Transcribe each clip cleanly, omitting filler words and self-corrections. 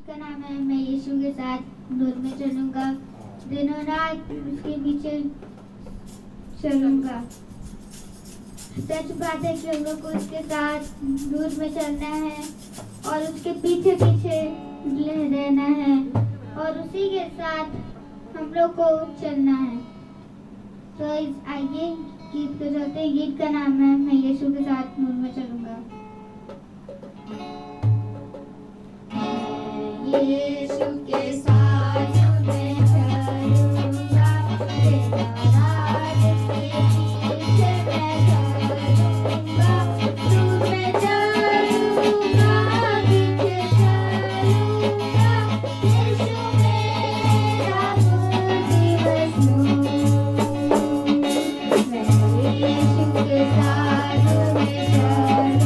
का नाम है मैं यीशु के साथ नूर में चलूंगा, दिन और रात उसके पीछे चलूंगा। सच बात है कि हम लोग को उसके साथ नूर में चलना है और उसके पीछे पीछे रहना है और उसी के साथ हम लोग को चलना है। तो आइए गीत को चलते हैं। गीत का नाम है मैं यीशु के साथ नूर में चलूंगा। यीशु के साथ मैं चलूंगा, तेरा राज के पीछे मैं चलूंगा, दूर में चलूंगा, पीछे चलूंगा, यीशु मेरा बुद्धि मजनून। मैं यीशु के साथ मैं चलूंगा, तेरा राज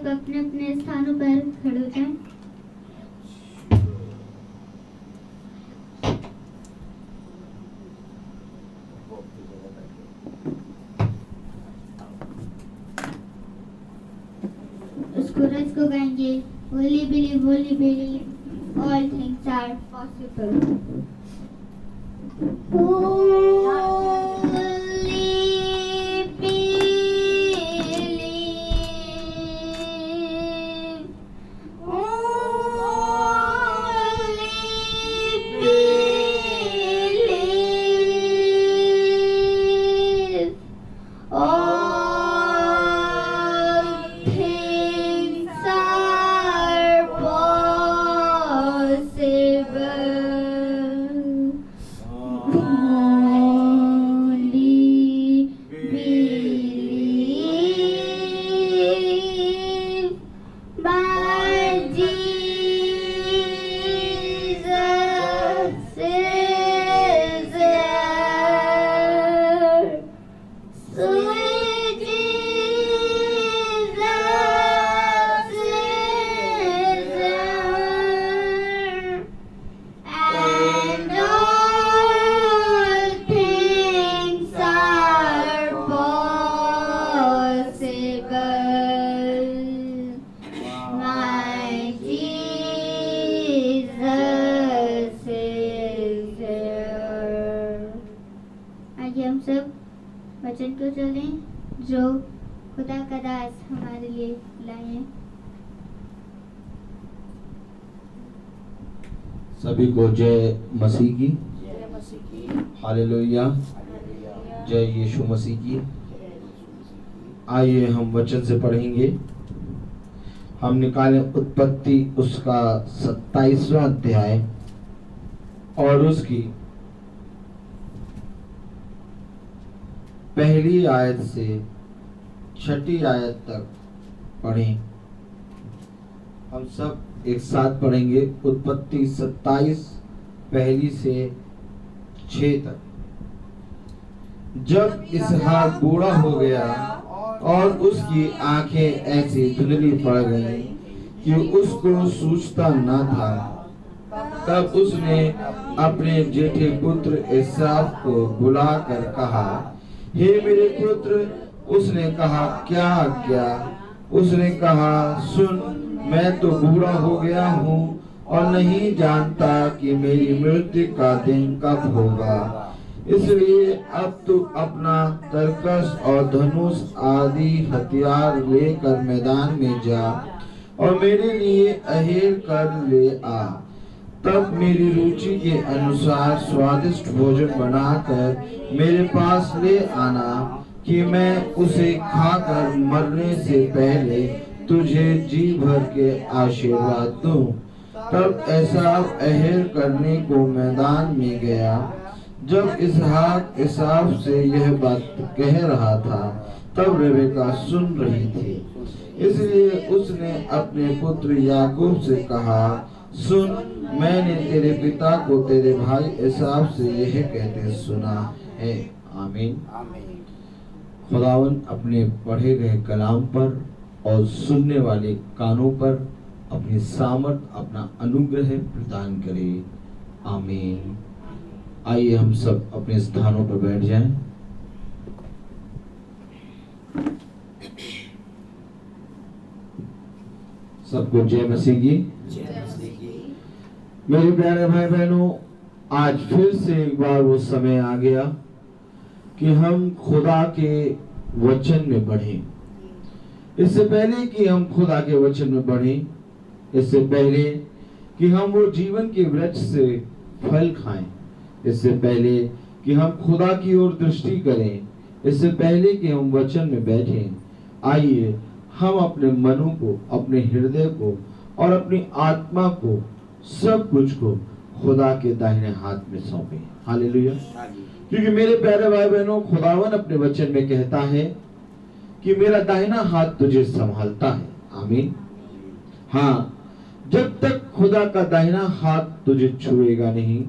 अपने अपने स्थानों पर खड़े हो जाएं। उस कोरस को गाएंगे, only believe all things are possible. Holy वचन को चलें जो खुदा का दास हमारे लिए लाए हैं। सभी को जय मसीह की। हालेलुया। जय यीशु मसीह की। आइए हम वचन से पढ़ेंगे। हम निकालें उत्पत्ति उसका 27वां अध्याय और उसकी पहली आयत से 6ठी आयत तक पढ़ें। हम सब एक साथ पढ़ेंगे। उत्पत्ति 27 पहली से 6 तक। जब इसहाक बूढ़ा हो गया और उसकी आंखें ऐसी धुंधली पड़ गईं कि उसको सूझता न था, तब उसने अपने जेठे पुत्र एसाव को बुलाकर कहा, हे मेरे पुत्र। उसने कहा, क्या आज्ञा? उसने कहा, सुन, मैं तो बूढ़ा हो गया हूँ और नहीं जानता कि मेरी मृत्यु का दिन कब होगा। इसलिए अब तू अपना तरकस और धनुष आदि हथियार लेकर मैदान में जा और मेरे लिए अहेर कर ले आ। तब मेरी रुचि के अनुसार स्वादिष्ट भोजन बनाकर मेरे पास ले आना कि मैं उसे खाकर मरने से पहले तुझे जी भर के आशीर्वाद दूं। तब एसाव अहेर करने को मैदान में गया। जब इसहाक एसाव से यह बात कह रहा था, तब रेबेका सुन रही थी। इसलिए उसने अपने पुत्र याकूब से कहा, सुन, मैंने तेरे पिता को तेरे भाई एसाव से यह कहते सुना है। आमीन। खुदावन अपने पढ़े गए कलाम पर और सुनने वाले कानों पर अपनी सामर्थ, अपना अनुग्रह प्रदान करे। आमीन। आइए हम सब अपने स्थानों पर बैठ जाएं। सबको जय मसीह की। मेरे प्यारे भाई बहनों, आज फिर से एक बार वो समय आ गया कि हम खुदा के वचन में बढ़ें। इससे पहले कि हम खुदा के वचन में बढ़ें, इससे पहले कि हम वो जीवन के वृक्ष से फल खाएं, इससे पहले कि हम खुदा की ओर दृष्टि करें, इससे पहले कि हम वचन में बैठें, आइए हम अपने मनों को, अपने हृदय को और अपनी आत्मा को, सब कुछ को खुदा के दाहिने हाथ में सौंपें। हालेलुया। क्योंकि मेरे प्यारे भाई बहनों, खुदावन अपने वचन में कहता है कि मेरा दाहिना हाथ तुझे संभालता है। आमीन। हाँ, जब तक खुदा का दाहिना हाथ तुझे छुएगा नहीं,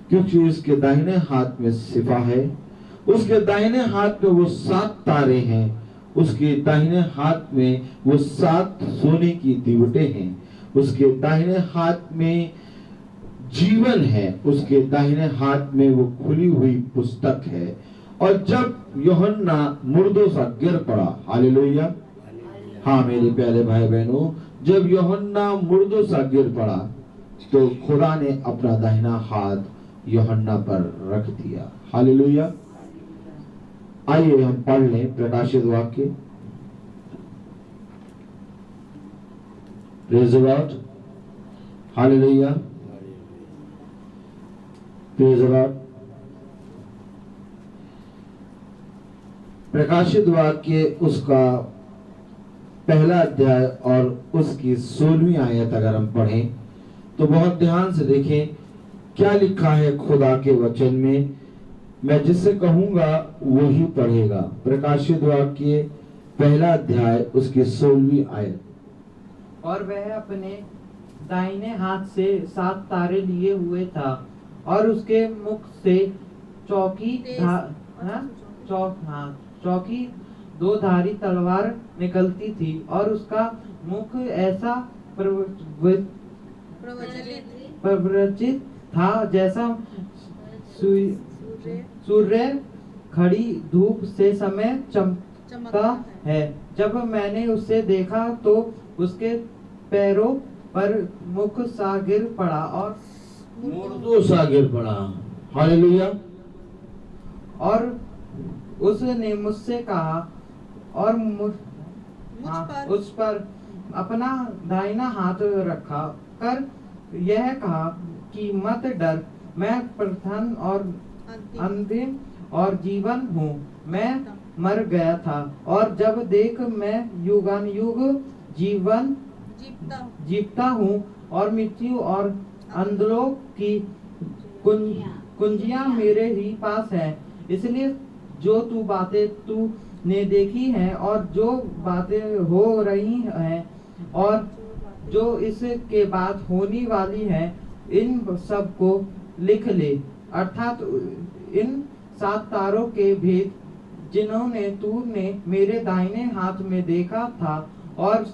क्योंकि उसके दाहिने हाथ में सिफा है, उसके दाहिने हाथ में वो 7 तारे हैं, उसके दाहिने हाथ में वो 7 सोने की दीवटें हैं, उसके दाहिने हाथ में जीवन है, उसके दाहिने हाथ में वो खुली हुई पुस्तक है। और जब यूहन्ना मुर्दों सा गिर पड़ा, हालेलुया। हाँ मेरे प्यारे भाई बहनों, जब यूहन्ना मुर्दों सा गिर पड़ा तो खुदा ने अपना दाहिना हाथ यूहन्ना पर रख दिया। हालेलुया। आइए हम पढ़ लें प्रकाशित वाक्य। Praise the lord. Hallelujah. Praise the Lord. प्रकाशित वाक्य उसका पहला अध्याय और उसकी 16वीं आयत अगर हम पढ़ें तो बहुत ध्यान से देखें क्या लिखा है खुदा के वचन में। मैं जिससे कहूंगा वही पढ़ेगा। प्रकाशित वाक्य पहला अध्याय उसकी 16वीं आयत। और वह अपने दाहिने हाथ से 7 तारे लिए हुए था और उसके मुख से चौकी 2 धारी तलवार निकलती थी और उसका मुख ऐसा प्रवचित था जैसा सूर्य खड़ी धूप से समय चमकता है। जब मैंने उसे देखा तो उसके पैरों पर मुख सा गिर पड़ा और मुर्दों सा गिर पड़ा। हालेलुया। उसने मुझसे कहा और उस पर अपना दाहिना हाथ रखा कर यह कहा कि मत डर, मैं प्रथम और अंतिम और जीवन हूँ। मैं मर गया था और जब देख मैं युगानुयुग जीवन जीता हूँ और मृत्यु और अंधलोक की कुंजियां मेरे ही पास है। इसलिए जो तू बातें तूने देखी हैं और जो बातें हो रही हैं और जो इसके बाद होने वाली है, इन सब को लिख ले, अर्थात इन 7 तारों के भेद जिन्होंने तूने मेरे दाहिने हाथ में देखा था और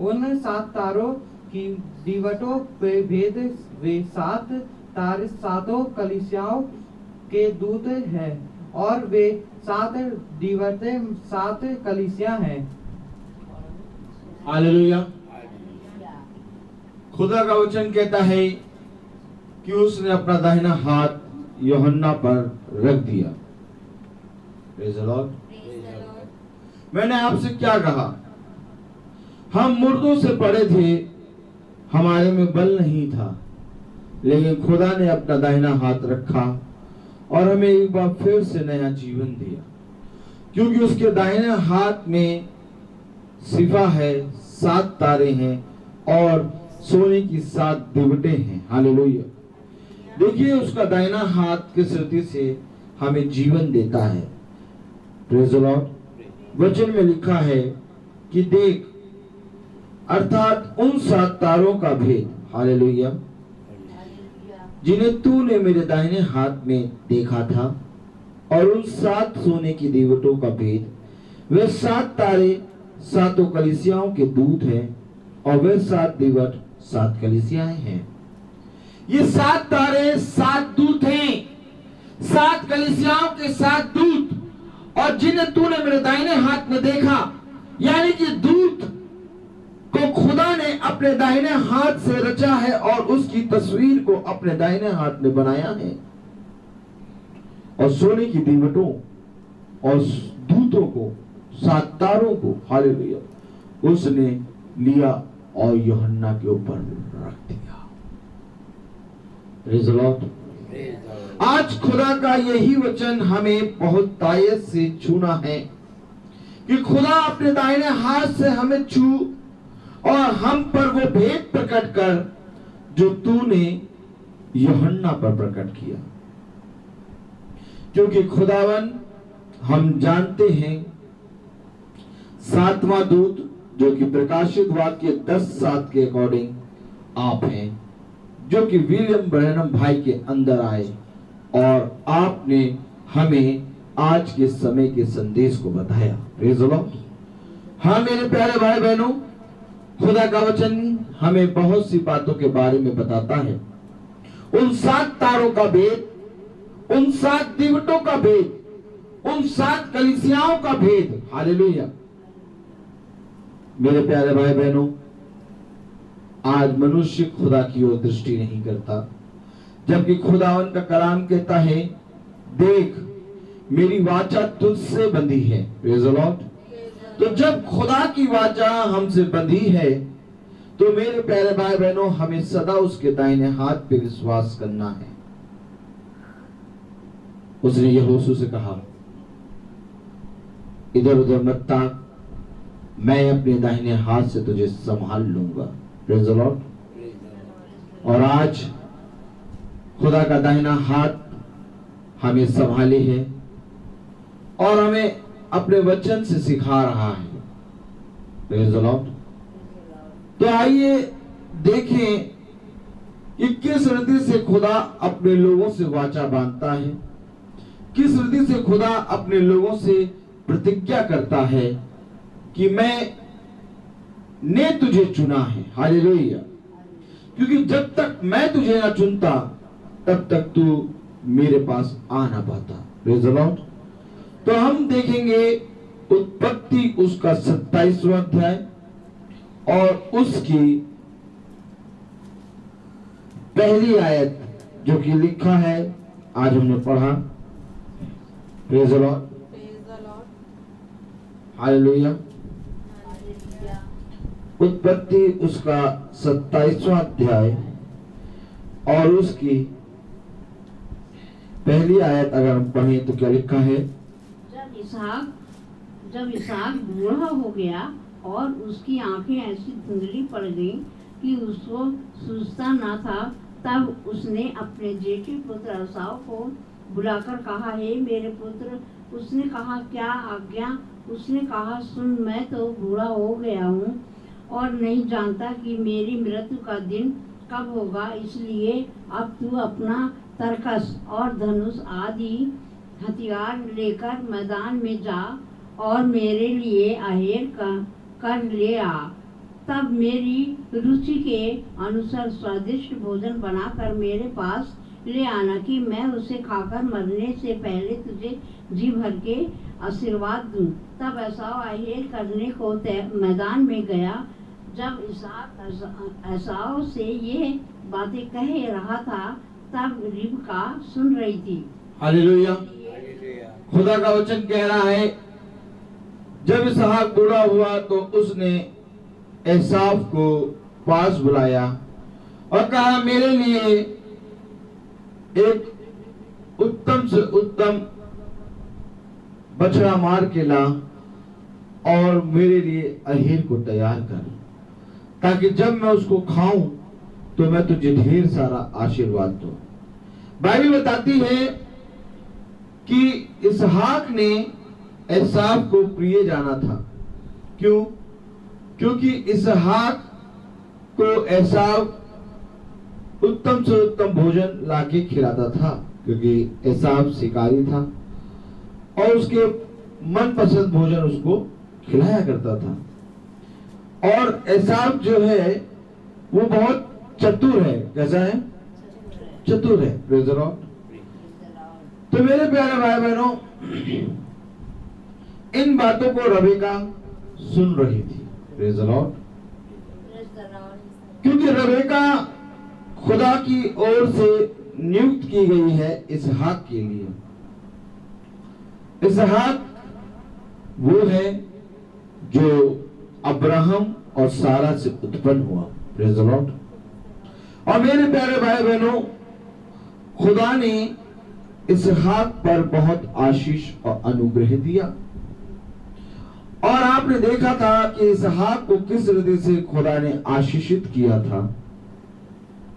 उन 7 तारों की दीवटों पे भेद, वे 7 तारे 7 कलीसियाओं के दूत हैं और वे 7 दीवटें 7 कलीसियां हैं। हालेलुया। खुदा का वचन कहता है कि उसने अपना दाहिना हाथ यूहन्ना पर रख दिया। Praise the Lord. मैंने आपसे क्या कहा? हम मुर्दों से पड़े थे, हमारे में बल नहीं था, लेकिन खुदा ने अपना दाहिना हाथ रखा और हमें एक बार फिर से नया जीवन दिया, क्योंकि उसके दाहिने हाथ में सिफा है, 7 तारे हैं और सोने की 7 दिवटें हैं। हालेलुया। देखिए, उसका दाहिना हाथ किस रीति से हमें जीवन देता है। Praise the Lord. वचन में लिखा है कि देख, अर्थात उन 7 तारों का भेद, हालेलुया, जिन्हें तूने मेरे दाहिने हाथ में देखा था, और उन 7 सोने की दीवटों का भेद, वे 7 तारे 7 कलीसियाओं के दूत हैं और वे 7 दीवट 7 कलीसियाएं हैं। ये 7 तारे 7 दूत हैं, 7 कलीसियाओं के 7 दूत, और जिन्हें तूने मेरे दाहिने हाथ में देखा, यानी कि दूत को खुदा ने अपने दाहिने हाथ से रचा है और उसकी तस्वीर को अपने दाहिने हाथ में बनाया है, और सोने की दीवटों और दूतों को, 7 तारों को, हालेलुया, उसने लिया और यूहन्ना के ऊपर रख दिया। Praise the Lord. आज खुदा का यही वचन हमें बहुत तायत से छूना है कि खुदा अपने दाहिने हाथ से हमें छू और हम पर वो भेद प्रकट कर जो तूने यूहन्ना पर प्रकट किया। क्योंकि खुदावन, हम जानते हैं, 7वां दूत जो कि प्रकाशित वाक्य 10:7 के अकॉर्डिंग आप हैं, जो कि विलियम ब्रैनम भाई के अंदर आए और आपने हमें आज के समय के संदेश को बताया। Praise the Lord. हाँ मेरे प्यारे भाई बहनों, खुदा का वचन हमें बहुत सी बातों के बारे में बताता है। उन 7 तारों का भेद, उन 7 दीवटों का भेद, उन 7 कलीसियाओं का भेद। हालेलुया। मेरे प्यारे भाई बहनों, आज मनुष्य खुदा की ओर दृष्टि नहीं करता, जबकि खुदावन का कलाम कहता है, देख मेरी वाचा तुझसे बंधी है। Praise the Lord. तो जब खुदा की वाचा हमसे बंधी है, तो मेरे प्यारे भाई बहनों, हमें सदा उसके दाहिने हाथ पे विश्वास करना है। उसने यहोशू से कहा, इधर उधर मत ताक, मैं अपने दाहिने हाथ से तुझे संभाल लूंगा। Praise the Lord. और आज खुदा का दाहिना हाथ हमें संभाले है और हमें अपने वचन से सिखा रहा है। Praise the Lord. तो आइए देखें कि किस रीति से खुदा अपने लोगों से वाचा बांधता है, किस रीति से खुदा अपने लोगों से प्रतिज्ञा करता है कि मैंने तुझे चुना है। हालेलुया। क्योंकि जब तक मैं तुझे ना चुनता, तब तक तू मेरे पास आ ना पाता। Praise the Lord. तो हम देखेंगे उत्पत्ति उसका 27वां अध्याय और उसकी पहली आयत, जो कि लिखा है, आज हमने पढ़ा, प्रेज द लॉर्ड, हालेलुया। उत्पत्ति उसका 27वां अध्याय और उसकी पहली आयत अगर हम पढ़ें तो क्या लिखा है? जब इसहाक बूढ़ा हो गया और उसकी आंखें ऐसी धुंधली पड़ गई कि उसको सूझता न था, तब उसने अपने जेठे पुत्र एसाव को बुलाकर कहा, हे मेरे पुत्र। उसने कहा, क्या आज्ञा? उसने कहा, सुन, मैं तो बूढ़ा हो गया हूँ और नहीं जानता कि मेरी मृत्यु का दिन कब होगा, इसलिए अब तू अपना तरकस और धनुष आदि हथियार लेकर मैदान में जा और मेरे लिए आहेर कर ले आ। तब मेरी रुचि के अनुसार स्वादिष्ट भोजन बनाकर मेरे पास ले आना कि मैं उसे खाकर मरने से पहले तुझे जी भर के आशीर्वाद दूं। तब एसाव आहेर करने को मैदान में गया। जब इसहाक एसाव से ये बातें कह रहा था, तब रिबका सुन रही थी। हालेलुया। खुदा का वचन कह रहा है, जब इसहाक बूढ़ा हुआ तो उसने एसाव को पास बुलाया और कहा, मेरे लिए एक उत्तम से उत्तम बछड़ा मार के ला और मेरे लिए अहेर को तैयार कर, ताकि जब मैं उसको खाऊं तो मैं तुझे ढेर सारा आशीर्वाद दूं। बाइबल बताती है कि इसहाक ने एसाव को प्रिय जाना था। क्यों? क्योंकि इसहाक को एसाव उत्तम से उत्तम भोजन लाके खिलाता था, क्योंकि एसाव शिकारी था और उसके मनपसंद भोजन उसको खिलाया करता था। और एसाव जो है वो बहुत चतुर है। कैसा है? चतुर है। Praise the Lord. तो मेरे प्यारे भाई बहनों, इन बातों को रबेका सुन रही थी। Praise the Lord. क्योंकि रबेका खुदा की ओर से नियुक्त की गई है इसहाक के लिए। इसहाक वो है जो अब्राहम और सारा से उत्पन्न हुआ। Praise the Lord. और मेरे प्यारे भाई बहनों, खुदा ने इसहाक पर बहुत आशीष और अनुग्रह दिया। और आपने देखा था कि इसहाक को किस रीति से खुदा ने आशीषित किया था।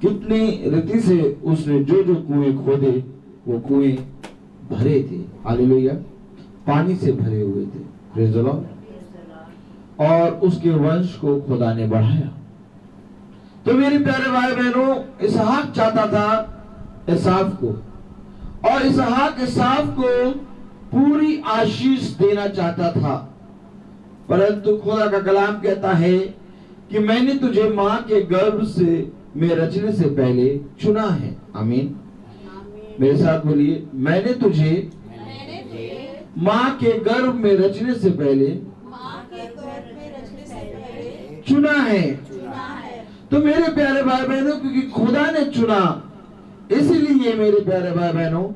कितनी रीति से उसने जो जो कुएं खोदे वो कुएं भरे थे। हालेलुया। पानी से भरे हुए थे। Praise the Lord. और उसके वंश को खुदा ने बढ़ाया। तो मेरे प्यारे भाई बहनों, इसहाक चाहता था एसाव को, और इसहाक एसाव को पूरी आशीष देना चाहता था। परंतु खुदा का कलाम कहता है कि मैंने तुझे मां के गर्भ से में रचने से पहले चुना है। आमीन। मेरे साथ बोलिए, मैंने तुझे मां के गर्भ में रचने से पहले चुना है। तो मेरे प्यारे भाई बहनों, क्योंकि खुदा ने चुना, इसलिए मेरे प्यारे भाई बहनों,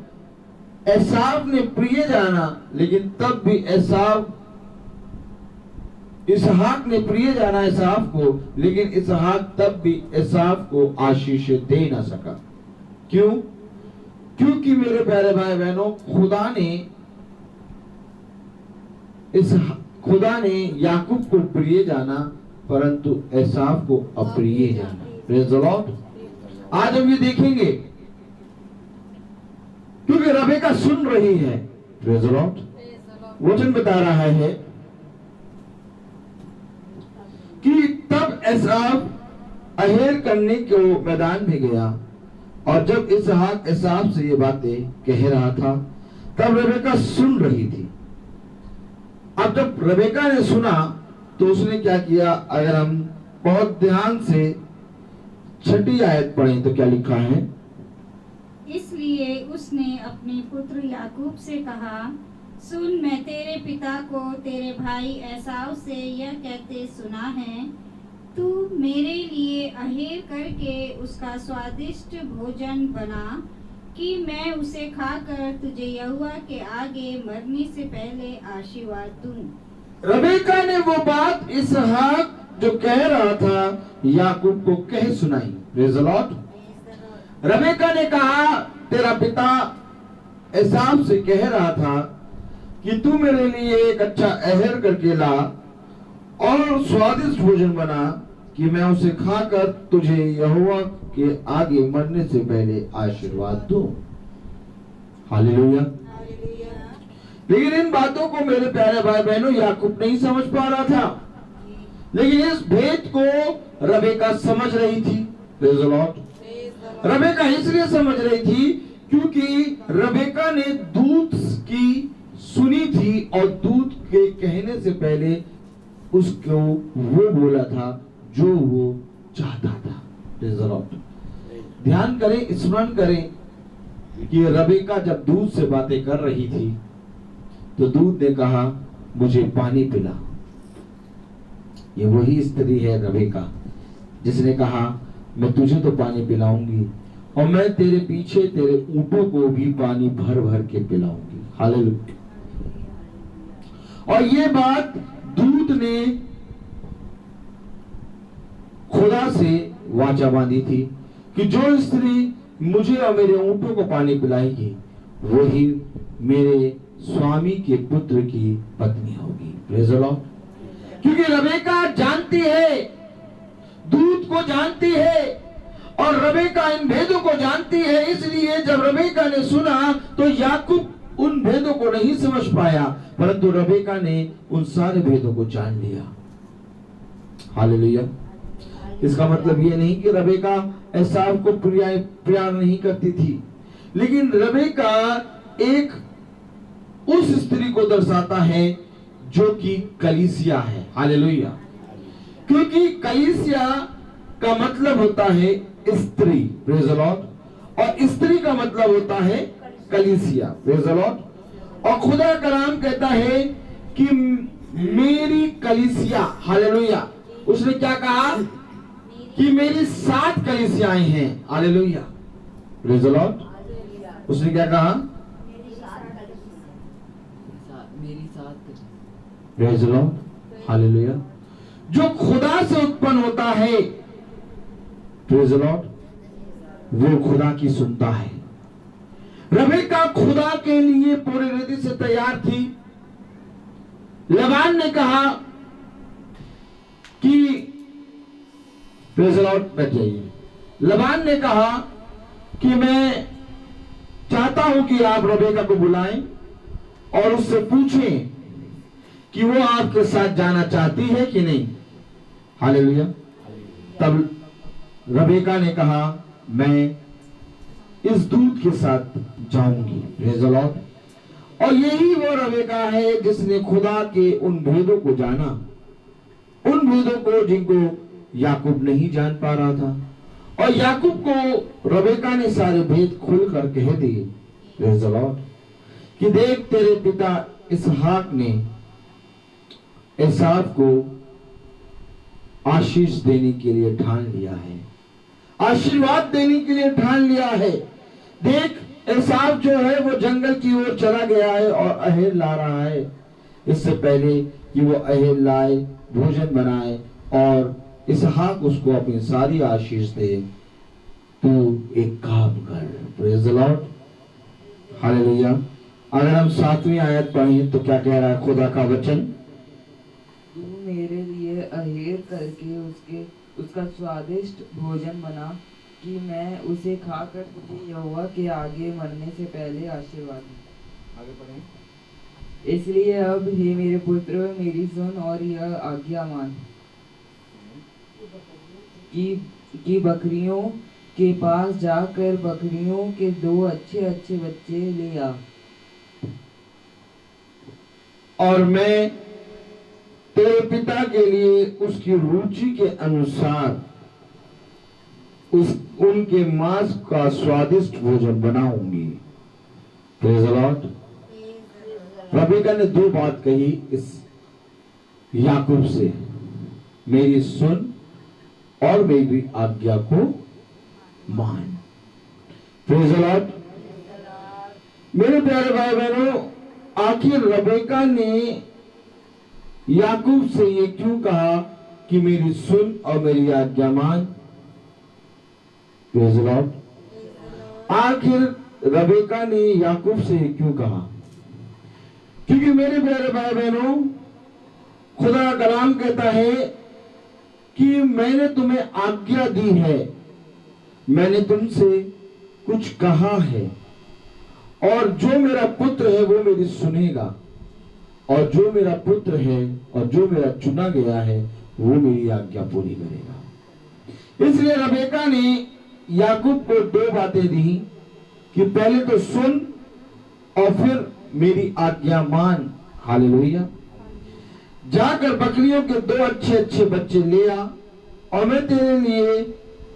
एसाव ने प्रिय जाना, लेकिन तब भी इसहाक ने प्रिय जाना एसाव को, लेकिन इसहाक तब भी एसाव को आशीष दे ना सका। क्यों? क्योंकि मेरे प्यारे भाई बहनों, खुदा ने याकूब को प्रिय जाना, परंतु एसाव को अप्रिय जाना। Praise the Lord. आज हम ये देखेंगे, क्योंकि रबेका सुन रही है। Praise the Lord. वचन बता रहा है कि तब एसाव अहेर करने को मैदान में गया, और जब इसहाक एसाव से ये बातें कह रहा था, तब रबेका सुन रही थी। अब जब रबेका ने सुना तो उसने क्या किया? अगर हम बहुत ध्यान से 6ठी आयत पढ़ें तो क्या लिखा है? इसलिए उसने अपने पुत्र याकूब से कहा, सुन, मैं तेरे पिता को तेरे भाई एसाव से यह कहते सुना है, तू मेरे लिए अहेर करके उसका स्वादिष्ट भोजन बना कि मैं उसे खाकर तुझे यहोवा के आगे मरने से पहले आशीर्वाद दूं। रबेका ने वो बात इसहाक जो कह रहा था याकूब को कह सुनाई। Praise the Lord. रबेका ने कहा, तेरा पिता एसाव से कह रहा था कि तू मेरे लिए एक अच्छा अहर करके ला और स्वादिष्ट भोजन बना कि मैं उसे खाकर तुझे यहोवा के आगे मरने से पहले आशीर्वाद दूं। हालेलुया। लेकिन इन बातों को मेरे प्यारे भाई बहनों याकूब नहीं समझ पा रहा था, लेकिन इस भेद को रबेका समझ रही थी। Praise the Lord. रबेका इसलिए समझ रही थी क्योंकि रबेका ने दूत की सुनी थी और दूत के कहने से पहले उसको वो बोला था जो वो चाहता था। Praise the Lord. ध्यान करें, स्मरण करें कि रबेका जब दूत से बातें कर रही थी तो दूत ने कहा, मुझे पानी पिला। ये वही स्त्री है रबेका जिसने कहा, मैं तुझे तो पानी पिलाऊंगी और मैं तेरे पीछे तेरे ऊंटों को भी पानी भर भर के पिलाऊंगी। हालेलुया। और ये बात दूत ने खुदा से वाचा बांधी थी कि जो स्त्री मुझे और मेरे ऊंटों को पानी पिलाएगी वही मेरे स्वामी के पुत्र की पत्नी होगी। Praise the Lord. क्योंकि रबेका जानती है, दूत को जानती है और रबेका इन भेदों को जानती है। इसलिए जब रबेका ने सुना तो याकूब उन भेदों को नहीं समझ पाया, परंतु रबेका ने उन सारे भेदों को जान लिया। हालेलुया। इसका मतलब ये नहीं कि रबेका एसाव को प्यार नहीं करती थी, लेकिन रबेका एक उस स्त्री को दर्शाता है जो कि कलीसिया है। हालेलुया। क्योंकि कलीसिया का मतलब होता है स्त्री। Praise the Lord. और स्त्री का मतलब होता है कलीसिया। Praise the Lord. और खुदा का नाम कहता है कि मेरी कलीसिया। हालेलुया। उसने क्या कहा कि मेरी 7 कलीसियाएं हैं। हालेलुया। Praise the Lord. उसने क्या कहा? Praise the lord. हालेलुया। जो खुदा से उत्पन्न होता है, प्रेज़ द लॉर्ड, वो खुदा की सुनता है। रबेका खुदा के लिए पूरी रीति से तैयार थी। लबान ने कहा कि प्रेज़ द लॉर्ड, बैठ जाइए। लबान ने कहा कि मैं चाहता हूं कि आप रबेका को बुलाएं और उससे पूछें कि वो आपके साथ जाना चाहती है कि नहीं। हालेलुया। तब रबेका ने कहा, मैं इस दूत के साथ जाऊंगी। Praise the Lord. और यही वो रबेका है जिसने खुदा के उन भेदों को जाना, उन भेदों को जिनको याकूब नहीं जान पा रहा था। और याकूब को रबेका ने सारे भेद खुलकर कह दिए। Praise the Lord. कि देख, तेरे पिता इसहाक ने एसाव को आशीष देने के लिए ठान लिया है, आशीर्वाद देने के लिए ठान लिया है। देख, एसाव जो है वो जंगल की ओर चला गया है और अहेर ला रहा है, इससे पहले कि वो अहेर लाए, भोजन बनाए और इसहाक उसको अपनी सारी आशीष दे। तू एक काम कर। Praise the lord. हालेलुया। अगर हम 7वीं आयत पढ़ें तो क्या कह रहा है खुदा का वचन? तू मेरे लिए अहेर करके उसका स्वादिष्ट भोजन बना कि मैं उसे खाकर तुझे यहोवा के आगे मरने से पहले आशीर्वाद दूं। आगे पढ़ें। इसलिए अब हे मेरे पुत्र, मेरी सुन और यह आज्ञा मान कि बकरियों के पास जाकर बकरियों के 2 अच्छे अच्छे बच्चे ले आ, और मैं तेरे पिता के लिए उसकी रुचि के अनुसार उनके मांस का स्वादिष्ट भोजन बनाऊंगी। Praise the Lord. रबेका ने 2 बात कही इस याकूब से, मेरी सुन और मेरी आज्ञा को मान। Praise the Lord. मेरे प्यारे भाई बहनों, आखिर रबेका ने याकूब से ये क्यों कहा कि मेरी सुन और मेरी आज्ञा मान? Praise the Lord. आखिर रबेका ने याकूब से ये क्यों कहा? क्योंकि मेरे प्यारे भाई बहनों, खुदा का कलाम कहता है कि मैंने तुम्हें आज्ञा दी है, मैंने तुमसे कुछ कहा है, और जो मेरा पुत्र है वो मेरी सुनेगा, और जो मेरा पुत्र है और जो मेरा चुना गया है वो मेरी आज्ञा पूरी करेगा। इसलिए रबेका ने याकूब को दो बातें दी कि पहले तो सुन और फिर मेरी आज्ञा मान। हालेलुया। जाकर बकरियों के दो अच्छे अच्छे बच्चे ले आ, और मैं तेरे लिए,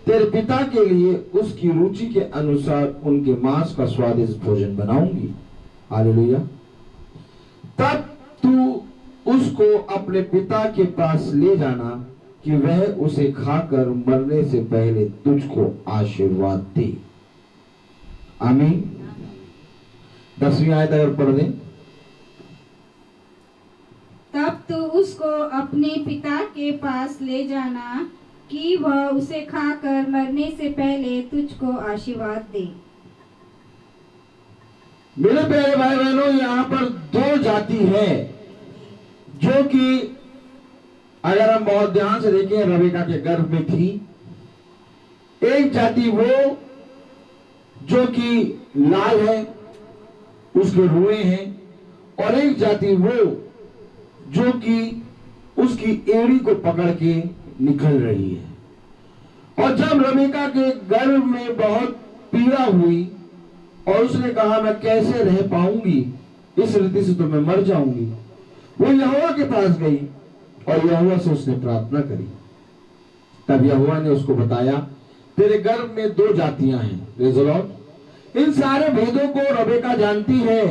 तेरे पिता के लिए उसकी रुचि के अनुसार उनके मांस का स्वादिष्ट भोजन बनाऊंगी। हालेलुया। तब तू उसको अपने पिता के पास ले जाना कि वह उसे खाकर मरने से पहले तुझको आशीर्वाद दे। आमीन। 10वीं आयत अगर पढ़ दें। तब तू उसको अपने पिता के पास ले जाना कि वह उसे खाकर मरने से पहले तुझको आशीर्वाद दे। मेरे प्यारे भाई बहनों, यहाँ पर दो जाति है जो कि अगर हम बहुत ध्यान से देखें रबेका के गर्भ में थी। एक जाति वो जो कि लाल है, उसके रुएं हैं, और एक जाति वो जो कि उसकी एड़ी को पकड़ के निकल रही है। और जब रबेका के गर्भ में बहुत पीड़ा हुई और उसने कहा मैं कैसे रह पाऊंगी, इस रीति से तो मैं मर जाऊंगी, वो यहोवा के पास गई और यहोवा से उसने प्रार्थना करी। तब यहोवा ने उसको बताया तेरे गर्भ में दो जातियां हैं। Praise the Lord. इन सारे भेदों को रबेका जानती है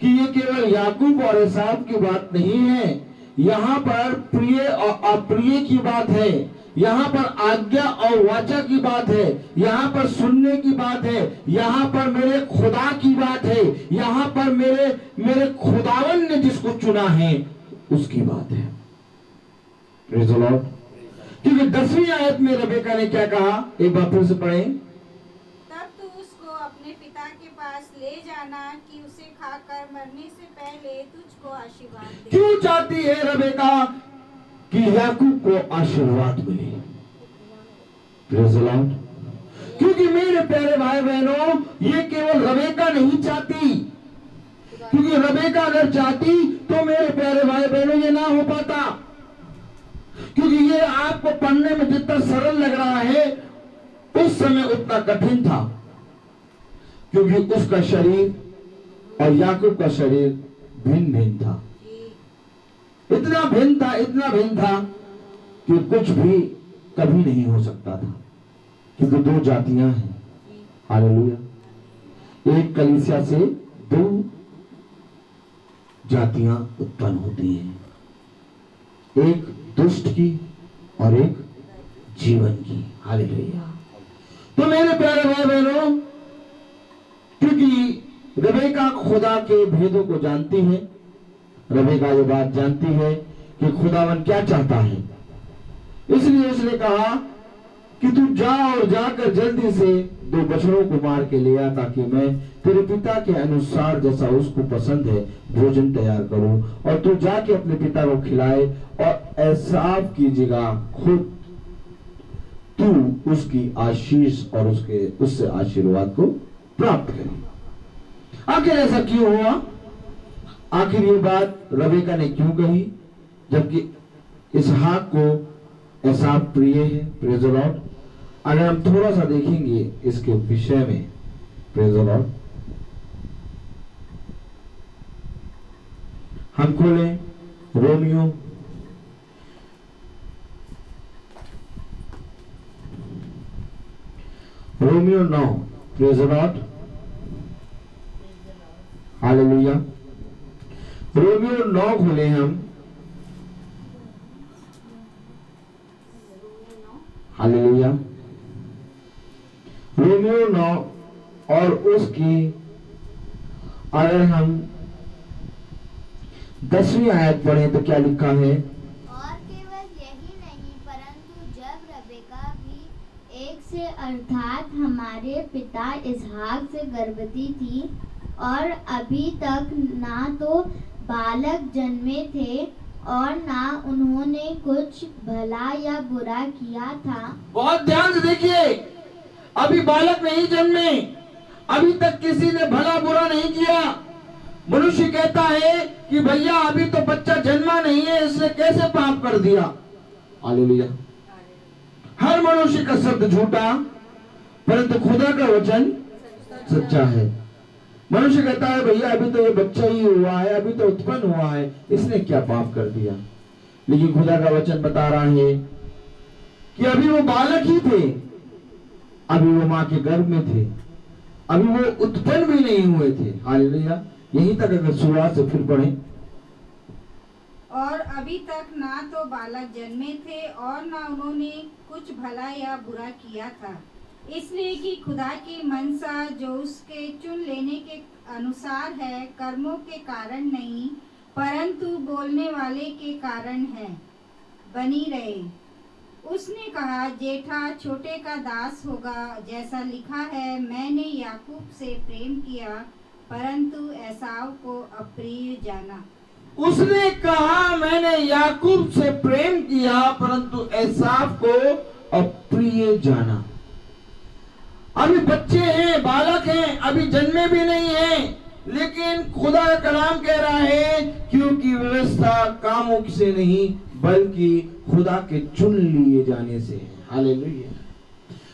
कि ये केवल याकूब और एसाव की बात नहीं है, यहाँ पर प्रिय और अप्रिय की बात है, यहाँ पर आज्ञा और वाचा की बात है, यहाँ पर सुनने की बात है, यहाँ पर मेरे खुदा की बात है, यहाँ पर मेरे खुदावन ने जिसको चुना है उसकी बात है। Praise the Lord. क्योंकि 10वीं आयत में रबेका ने क्या कहा, एक बार फिर से पढ़ें। तब तू उसको अपने पिता के पास ले जाना कि उसे खाकर मरने से पहले तुझको आशीर्वाद दे। क्यों चाहती है रबेका कि याकूब को आशीर्वाद मिले? Praise the Lord. क्योंकि मेरे प्यारे भाई बहनों, ये केवल रबेका नहीं चाहती, क्योंकि रबेका अगर चाहती तो मेरे प्यारे भाई बहनों ये ना हो पाता। क्योंकि ये आपको पढ़ने में जितना सरल लग रहा है उस समय उतना कठिन था, क्योंकि उसका शरीर और याकूब का शरीर भिन्न भिन्न था। इतना भिन्न था कि कुछ भी कभी नहीं हो सकता था, क्योंकि दो जातियां हैं। हालेलुया। एक कलीसिया से दो जातियां उत्पन्न होती हैं, एक दुष्ट की और एक जीवन की। हालेलुया। तो मेरे प्यारे भाई बहनों, क्योंकि रबेका खुदा के भेदों को जानती है, रबेका ये बात जानती है कि खुदावन क्या चाहता है, इसलिए उसने कहा कि तू जा और जाकर जल्दी से दो बछड़ों को मार के ले आ, ताकि मैं तेरे पिता के अनुसार जैसा उसको पसंद है भोजन तैयार करूं, और तू जाके अपने पिता को खिलाए, और एसाव की जगह खुद तू उसकी आशीष और उससे आशीर्वाद को प्राप्त करे। आखिर ऐसा क्यों हुआ? आखिर ये बात रबेका ने क्यों कही, जबकि इसहाक को एसाव प्रिय है? Praise the Lord. अगर हम थोड़ा सा देखेंगे इसके विषय में, प्रेज़ द लॉर्ड, हम खोलें Romeo Romeo 9। Praise the lord. Hallelujah. Romeo 9 खोले हम। हालेलुया। रोमियो 9 और उसकी अगर हम 10वीं आयत पढ़े तो क्या लिखा है? और केवल यही नहीं, परंतु जब रबेका भी एक से अर्थात हमारे पिता इसहाक से गर्भवती थी और अभी तक ना तो बालक जन्मे थे और ना उन्होंने कुछ भला या बुरा किया था। बहुत ध्यान से देखिए, अभी बालक नहीं जन्मे, अभी तक किसी ने भला बुरा नहीं किया। मनुष्य कहता है कि भैया अभी तो बच्चा जन्मा नहीं है, इसने कैसे पाप कर दिया। हालेलुया। हर मनुष्य का शब्द झूठा, परंतु खुदा का वचन सच्चा है। मनुष्य कहता है भैया अभी तो ये बच्चा ही हुआ है, अभी तो उत्पन्न हुआ है, इसने क्या पाप कर दिया। लेकिन खुदा का वचन बता रहा है कि अभी वो बालक ही थे, अभी वो माँ के गर्भ में थे, अभी वो उत्पन्न भी नहीं हुए थे। हालेलुया। यहीं तक अगर शुरुआत से फिर पढ़ें। और अभी तक ना तो बालक जन्मे थे और ना उन्होंने कुछ भला या बुरा किया था, इसलिए कि खुदा की मनसा जो उसके चुन लेने के अनुसार है, कर्मों के कारण नहीं परंतु बोलने वाले के कारण है, बनी रहे। उसने कहा, जेठा छोटे का दास होगा, जैसा लिखा है, मैंने याकूब से प्रेम किया परंतु एसाव को अप्रिय जाना। उसने कहा मैंने याकूब से प्रेम किया परंतु एसाव को अप्रिय जाना। अभी बच्चे हैं, बालक हैं, अभी जन्मे भी नहीं हैं, लेकिन खुदा का कलाम कह रहा है क्योंकि व्यवस्था कामों से नहीं बल्कि खुदा के चुन लिए जाने से है। हालेलुया।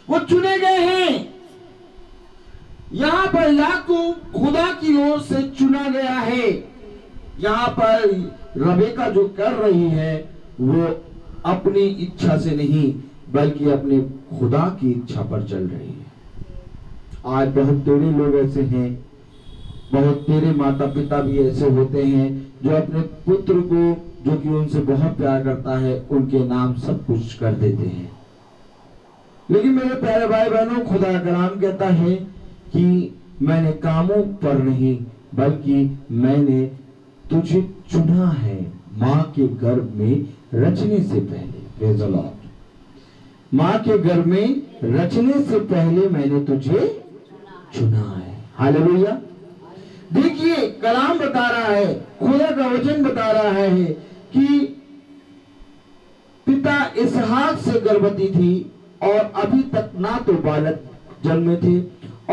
वो चुने गए हैं। यहाँ पर याकूब खुदा की ओर से चुना गया है। यहाँ पर रबेका जो कर रही है वो अपनी इच्छा से नहीं बल्कि अपने खुदा की इच्छा पर चल रही है। आज बहुत तेरे लोग ऐसे हैं, बहुत तेरे माता पिता भी ऐसे होते हैं जो अपने पुत्र को जो कि उनसे बहुत प्यार करता है उनके नाम सब कुछ कर देते हैं। लेकिन मेरे प्यारे भाई बहनों, खुदा का कलाम कहता है कि मैंने कामों पर नहीं बल्कि मैंने तुझे चुना है माँ के गर्भ में रचने से पहले। Praise the Lord. माँ के गर्भ में रचने से पहले मैंने तुझे चुना है। हालेलुया। देखिए कलाम बता रहा है, खुदा का वचन बता रहा है कि पिता इसहाक से गर्भवती थी और अभी तक ना तो बालक जन्मे थे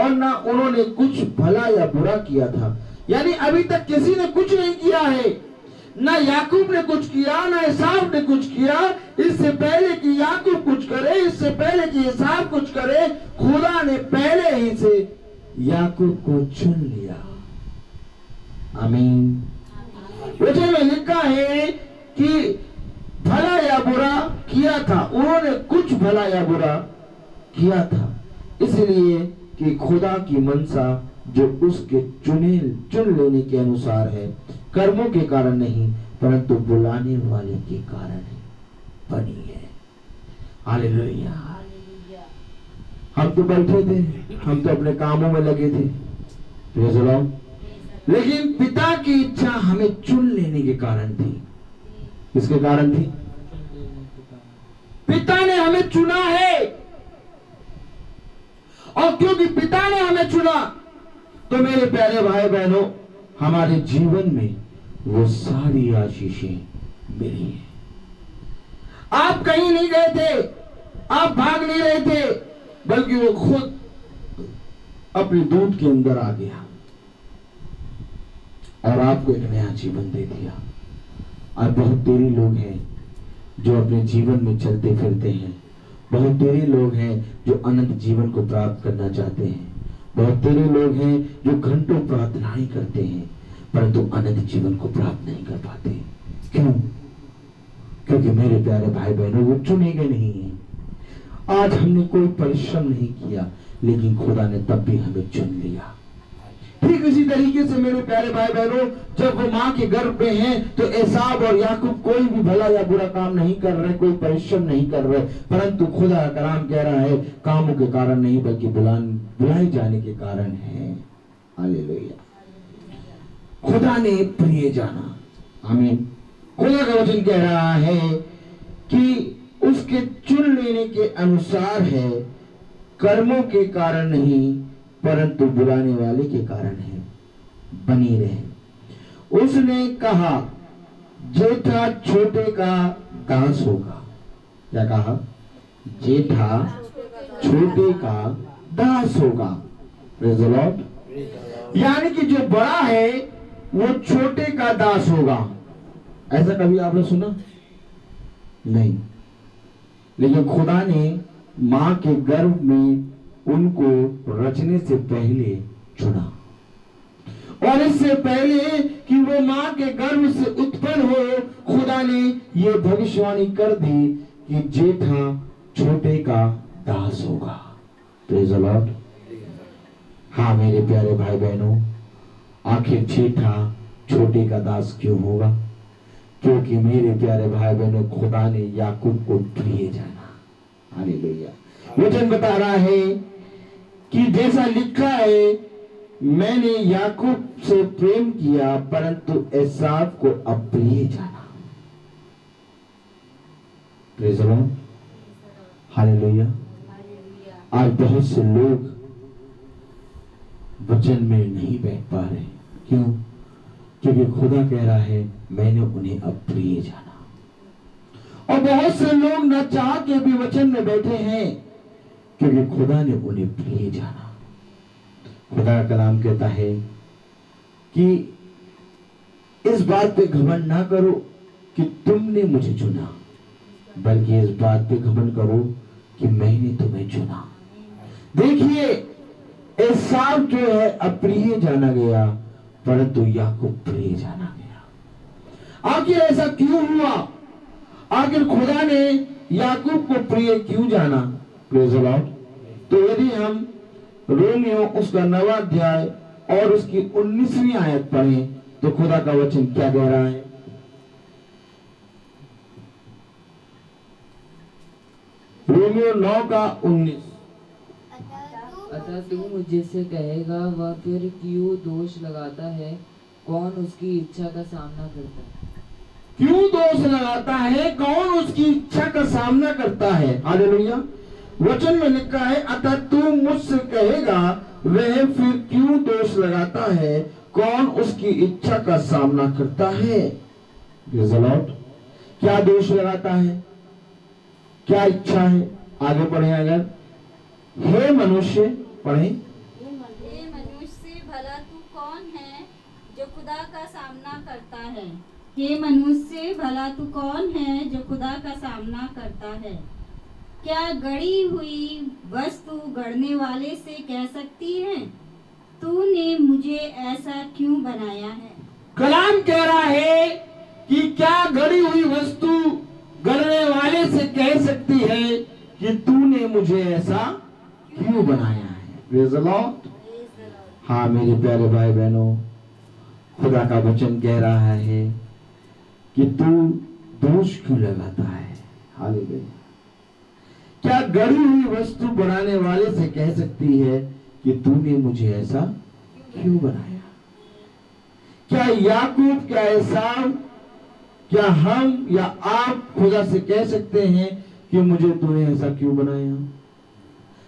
और ना उन्होंने कुछ भला या बुरा किया था। यानी अभी तक किसी ने कुछ नहीं किया है, ना याकूब ने कुछ किया ना एसाव ने कुछ किया। इससे पहले कि याकूब कुछ करे, इससे पहले कि एसाव कुछ करे, खुदा ने पहले ही से याकूब को चुन लिया। आमीन। वचन में लिखा है कि भला या बुरा किया था, उन्होंने कुछ भला या बुरा किया था, इसलिए कि खुदा की मनसा जो उसके चुन लेने के अनुसार है, कर्मों के कारण नहीं परंतु बुलाने वाले के कारण बनी है। हालेलुया। हम तो बैठे थे, हम तो अपने कामों में लगे थे, प्रेज़ द लॉर्ड, लेकिन पिता की इच्छा हमें चुन लेने के कारण थी। किसके कारण थी? पिता ने हमें चुना है, और क्योंकि पिता ने हमें चुना तो मेरे प्यारे भाई बहनों, हमारे जीवन में वो सारी आशीषें मिली हैं। आप कहीं नहीं गए थे, आप भाग नहीं रहे थे, बल्कि वो खुद अपने दूध के अंदर आ गया और आपको एक नया जीवन दे दिया। और बहुत तेरे लोग हैं जो अपने जीवन में चलते फिरते हैं, बहुत तेरे लोग हैं जो अनंत जीवन को प्राप्त करना चाहते हैं, बहुत तेरे लोग हैं जो घंटों प्रार्थनाएं करते हैं परंतु अनंत जीवन को प्राप्त नहीं कर पाते। क्यों? क्योंकि मेरे प्यारे भाई बहनों, वो चुने गए नहीं हैं। आज हमने कोई परिश्रम नहीं किया लेकिन खुदा ने तब भी हमें चुन लिया। ठीक इसी तरीके से मेरे प्यारे भाई बहनों, जब वो माँ के गर्भ में हैं तो एसाव और याकूब कोई भी भला या बुरा काम नहीं कर रहे, कोई परिश्रम नहीं कर रहे, परंतु खुदा का कलाम कह रहा है कामों के कारण नहीं बल्कि बुलाए जाने के कारण है। हालेलुया। खुदा ने प्रिय जाना। आमीन। खुदा का वचन कह रहा है कि उसके चुन लेने के अनुसार है, कर्मों के कारण नहीं परंतु बुलाने वाले के कारण है। बनी रहे। उसने कहा जेठा छोटे का दास होगा। क्या कहा? जेठा छोटे का दास होगा। Praise the Lord. यानी कि जो बड़ा है वो छोटे का दास होगा। ऐसा कभी आपने सुना? नहीं। लेकिन खुदा ने मां के गर्भ में उनको रचने से पहले चुना, और इससे पहले कि वो मां के गर्भ से उत्पन्न हो, खुदा ने ये भविष्यवाणी कर दी कि जेठा छोटे का दास होगा। Praise the Lord. हाँ मेरे प्यारे भाई बहनों, आखिर जेठा छोटे का दास क्यों होगा? क्योंकि मेरे प्यारे भाई बहनों, खुदा ने याकूब को प्रिय जाना। हालेलुया। वचन बता रहा है कि जैसा लिखा है, मैंने याकूब से प्रेम किया परंतु एसाव को अप्रिय जाना। Praise the lord. हालेलुया। आज बहुत से लोग वचन में नहीं बैठ पा रहे। क्यों? क्योंकि खुदा कह रहा है मैंने उन्हें अप्रिय जाना। और बहुत से लोग न चाह के भी वचन में बैठे हैं क्योंकि खुदा ने उन्हें प्रिय जाना। खुदा का कलाम कहता है कि इस बात पे घमंड ना करो कि तुमने मुझे चुना, बल्कि इस बात पे घमंड करो कि मैंने तुम्हें चुना। देखिए, एसाव जो है अप्रिय जाना गया परंतु याकूब प्रिय जाना गया। आखिर ऐसा क्यों हुआ? आखिर खुदा ने याकूब को प्रिय क्यों जाना? Praise the Lord. तो यदि हम रोमियो उसका 9वां अध्याय और उसकी 19वीं आयत पढ़ें तो खुदा का वचन क्या कह रहा है? रोमियो 9 का 19। अतः तू मुझसे कहेगा वह फिर क्यों दोष लगाता है? कौन उसकी इच्छा का सामना करता है? क्यों दोष लगाता है? कौन उसकी इच्छा का सामना करता है? हालेलुया। वचन में लिखा है, अतः तू मुझसे कहेगा वह फिर क्यों दोष लगाता है? कौन उसकी इच्छा का सामना करता है? Praise the Lord. क्या दोष लगाता है? क्या इच्छा है? आगे पढ़े अगर। हे मनुष्य, पढ़े। हे मनुष्य, भला तू कौन है जो खुदा का सामना करता है? हे मनुष्य, भला तू कौन है जो खुदा का सामना करता है? क्या गढ़ी हुई वस्तु गढ़ने वाले से कह सकती है, तूने मुझे ऐसा क्यों बनाया है? कलाम कह रहा है कि क्या गढ़ी हुई वस्तु गढ़ने वाले से कह सकती है कि तूने मुझे ऐसा क्यों बनाया है? Praise the Lord. हाँ मेरे प्यारे भाई बहनों, खुदा का वचन कह रहा है कि तू दोष क्यों लगाता है? हालेलुया। क्या गढ़ी हुई वस्तु बनाने वाले से कह सकती है कि तूने मुझे ऐसा क्यों बनाया? क्या याकूब, क्या एसाव, क्या हम या आप खुदा से कह सकते हैं कि मुझे तूने ऐसा क्यों बनाया?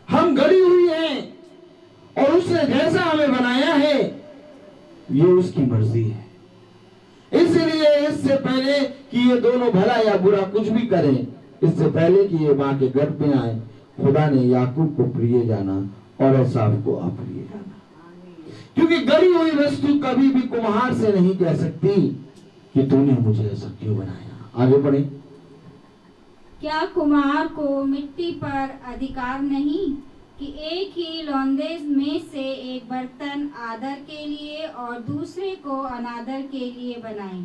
हम गढ़ी हुई हैं और उसने जैसा हमें बनाया है ये उसकी मर्जी है। इसलिए इससे पहले कि ये दोनों भला या बुरा कुछ भी करें, इससे पहले कि ये मां के गर्भ में आए, खुदा ने याकूब को प्रिय जाना और एसाव को अप्रिय जाना। क्योंकि गढ़ी हुई वस्तु कभी भी कुम्हार से नहीं कह सकती कि तूने मुझे ऐसा क्यों बनाया। आगे बढ़े। क्या कुम्हार को मिट्टी पर अधिकार नहीं कि एक ही लौंदे में से एक बर्तन आदर के लिए और दूसरे को अनादर के लिए बनाए?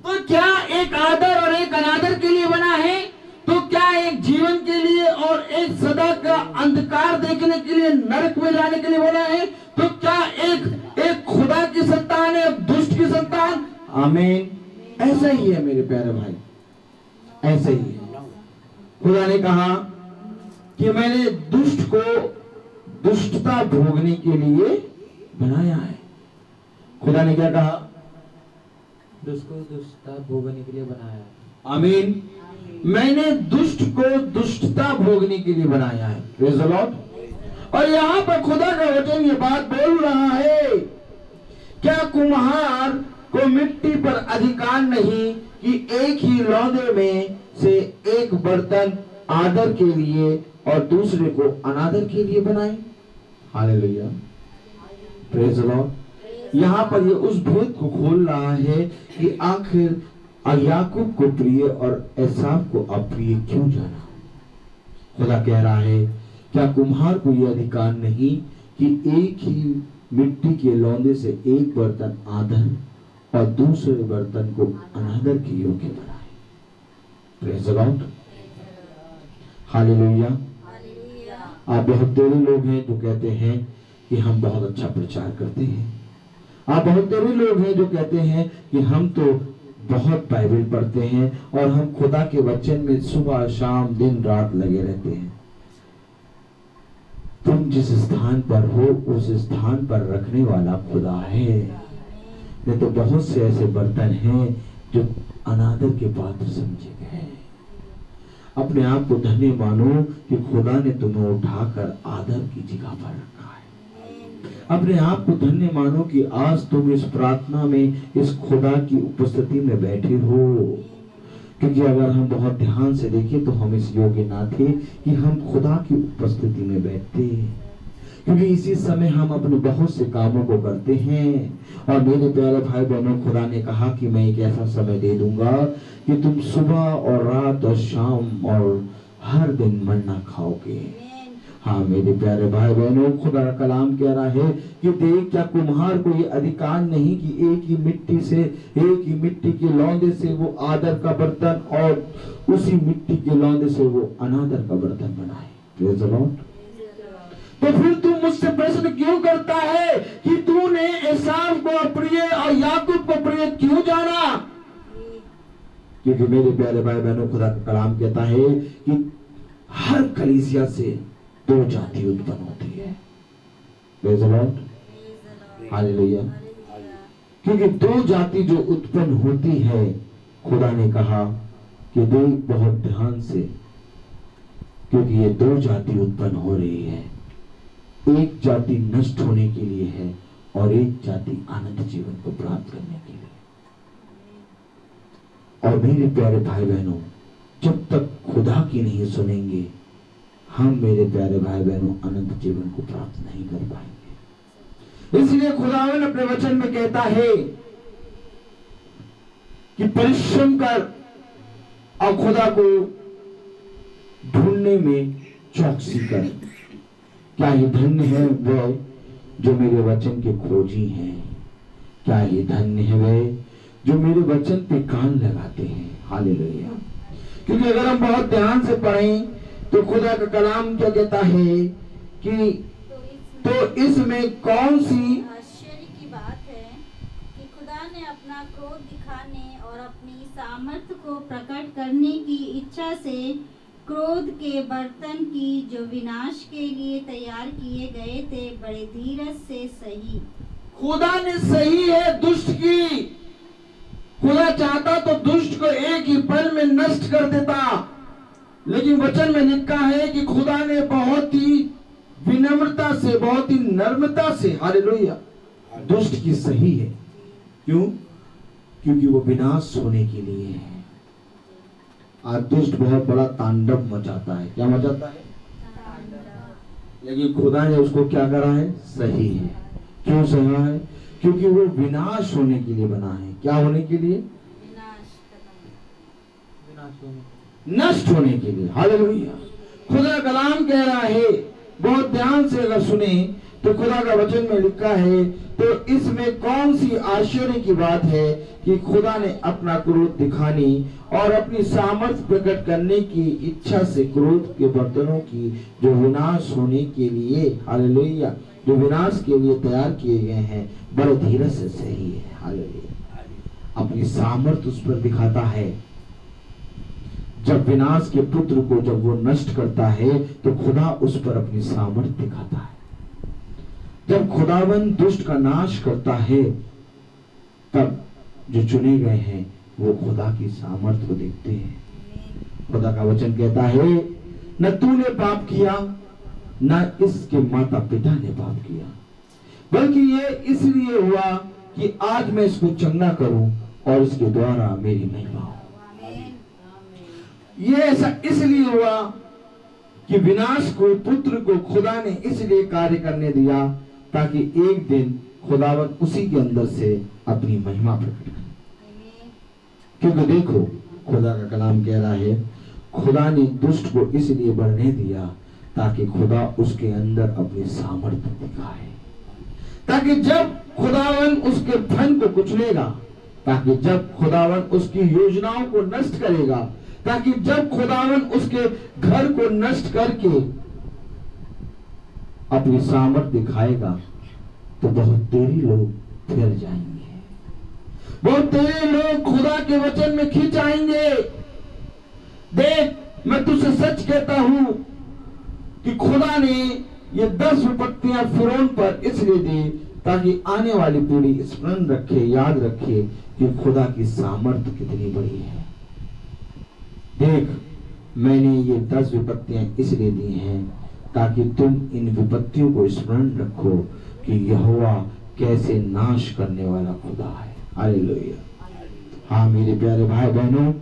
तो क्या एक आदर और एक अनादर के लिए बना है? तो क्या एक जीवन के लिए और एक सदा का अंधकार देखने के लिए, नरक में जाने के लिए बना है? तो क्या एक खुदा की संतान है, दुष्ट की संतान? आमीन। ऐसा ही है मेरे प्यारे भाई, ऐसा ही है। खुदा ने कहा कि मैंने दुष्ट को दुष्टता भोगने के लिए बनाया है। खुदा ने क्या कहा? दुष्ट को दुष्टता भोगने के लिए बनाया है। आमीन। मैंने दुष्ट को दुष्टता भोगने के लिए बनाया है। Praise the Lord. और यहाँ पर खुदा का वचन ये बात बोल रहा है, क्या कुम्हार को मिट्टी पर अधिकार नहीं कि एक ही लौंदे में से एक बर्तन आदर के लिए और दूसरे को अनादर के लिए बनाए? Hallelujah, praise the Lord. यहाँ पर ये उस भेद को खोल रहा है कि आखिर याकूब को प्रिय और एसाव को अप्रिय क्यों जाना। खुदा कह रहा है, क्या कुम्हार को यह अधिकार नहीं कि एक ही मिट्टी के लौंदे से एक बर्तन आदर और दूसरे बर्तन को अनादर के योग्य बनाए? Praise the lord, hallelujah. आप बहुत तेरे लोग हैं जो कहते हैं कि हम बहुत अच्छा प्रचार करते हैं। आप बहुत तेरे लोग हैं जो कहते हैं कि हम तो बहुत बाइबल पढ़ते हैं और हम खुदा के वचन में सुबह शाम दिन रात लगे रहते हैं। तुम जिस स्थान पर हो उस स्थान पर रखने वाला खुदा है। नहीं तो बहुत से ऐसे बर्तन हैं जो अनादर के पात्र समझे गए। अपने आप को धन्य मानो कि खुदा ने तुम्हें उठाकर आदर की जगह पर रखा है। अपने आप को धन्य मानो कि आज तुम इस प्रार्थना में इस खुदा की उपस्थिति में बैठे हो। क्योंकि अगर हम बहुत ध्यान से देखें तो हम इस योग्य ना थे कि हम खुदा की उपस्थिति में बैठते, क्योंकि इसी समय हम अपने बहुत से कामों को करते हैं। और मेरे प्यारे भाई बहनों, खुदा ने कहा कि मैं एक ऐसा समय दे दूंगा कि तुम सुबह और रात और शाम और हर दिन मन्ना खाओगे। हाँ मेरे प्यारे भाई बहनों, खुदा का कलाम कह रहा है कि देख, क्या कुम्हार को ये अधिकार नहीं कि एक ही मिट्टी से, एक ही मिट्टी के लौंदे से वो आदर का बर्तन और उसी मिट्टी के लौंदे से वो अनादर का बर्तन बनाए? Praise the Lord. तो फिर तू मुझसे प्रश्न क्यों करता है कि तूने एसाव को अप्रिय और याकूब को प्रिय क्यों जाना? क्योंकि मेरे प्यारे भाई बहनों, खुदा का कलाम कहता है कि हर कलीसिया से दो जाति उत्पन्न होती है। Praise the lord, hallelujah. क्योंकि दो जाति जो उत्पन्न होती है, खुदा ने कहा कि देख बहुत ध्यान से, क्योंकि ये दो जाति उत्पन्न हो रही है। एक जाति नष्ट होने के लिए है और एक जाति आनंद जीवन को प्राप्त करने के लिए। और मेरे प्यारे भाई बहनों, जब तक खुदा की नहीं सुनेंगे, हम मेरे प्यारे भाई बहनों अनंत जीवन को प्राप्त नहीं कर पाएंगे। इसलिए खुदावन अपने वचन में कहता है कि परिश्रम कर और खुदा को ढूंढने में चौकसी कर। क्या ये धन्य है वह जो मेरे वचन के खोजी हैं? क्या ये धन्य है वह जो मेरे वचन पे कान लगाते हैं? हालेलुया। क्योंकि अगर हम बहुत ध्यान से पढ़ें तो खुदा का कलाम क्या कहता है कि तो इसमें कौन सी आश्चर्य की बात है कि खुदा ने अपना क्रोध दिखाने और अपनी सामर्थ्य को प्रकट करने की इच्छा से क्रोध के बर्तन की जो विनाश के लिए तैयार किए गए थे बड़े धीरज से सही। खुदा ने सही है दुष्ट की। खुदा चाहता तो दुष्ट को एक ही पल में नष्ट कर देता, लेकिन वचन में लिखा है कि खुदा ने बहुत ही विनम्रता से, बहुत ही नम्रता से, हालेलुया, दुष्ट की सही है। क्यों? क्योंकि वो विनाश होने के लिए है। आज दुष्ट बहुत बड़ा तांडव मचाता है। क्या मचाता है? लेकिन खुदा ने उसको क्या करा है? सही है। क्यों सहा है? क्योंकि वो विनाश होने के लिए बना है। क्या होने के लिए? नष्ट होने के लिए। हालेलुया। खुदा कलाम कह रहा है, बहुत ध्यान से अगर सुने तो खुदा का वचन में लिखा है, तो इसमें कौन सी आश्चर्य की बात है कि खुदा ने अपना क्रोध दिखाने और अपनी सामर्थ्य प्रकट करने की इच्छा से क्रोध के बर्तनों की जो विनाश होने के लिए, हालेलुया, जो विनाश के लिए तैयार किए गए हैं, बड़े धीरज से सही है। हालेलुया। अपनी सामर्थ्य उस पर दिखाता है। जब विनाश के पुत्र को जब वो नष्ट करता है तो खुदा उस पर अपनी सामर्थ्य दिखाता है। जब खुदावन दुष्ट का नाश करता है तब जो चुने गए हैं वो खुदा की सामर्थ को देखते हैं। खुदा का वचन कहता है न तूने पाप किया न इसके माता पिता ने पाप किया, बल्कि ये इसलिए हुआ कि आज मैं इसको चंगा करूं और इसके द्वारा मेरी महिमा हो। ये ऐसा इसलिए हुआ कि विनाश को पुत्र को खुदा ने इसलिए कार्य करने दिया ताकि एक दिन खुदावन उसी के अंदर से अपनी महिमा प्रकट करे। क्योंकि देखो खुदा का कलाम कह रहा है खुदा ने दुष्ट को इसलिए बढ़ने दिया ताकि खुदा उसके अंदर अपनी सामर्थ्य दिखाए, ताकि जब खुदावन उसके धन को कुचलेगा, ताकि जब खुदावन उसकी योजनाओं को नष्ट करेगा, ताकि जब खुदावन उसके घर को नष्ट करके अपनी सामर्थ्य दिखाएगा तो बहुत देरी लोग फिर जाएंगे, बहुत तेरे लोग खुदा के वचन में खींच आएंगे। देख मैं तुझसे सच कहता हूं कि खुदा ने ये 10 विपत्तियां फिरौन पर इसलिए दी ताकि आने वाली पीढ़ी स्मरण रखे, याद रखे कि खुदा की सामर्थ्य कितनी बड़ी है। देख मैंने ये 10 विपत्तियां इसलिए दी हैं ताकि तुम इन विपत्तियों को स्मरण रखो कि यहोवा कैसे नाश करने वाला खुदा है। हालेलुया। हाँ मेरे प्यारे भाई बहनों,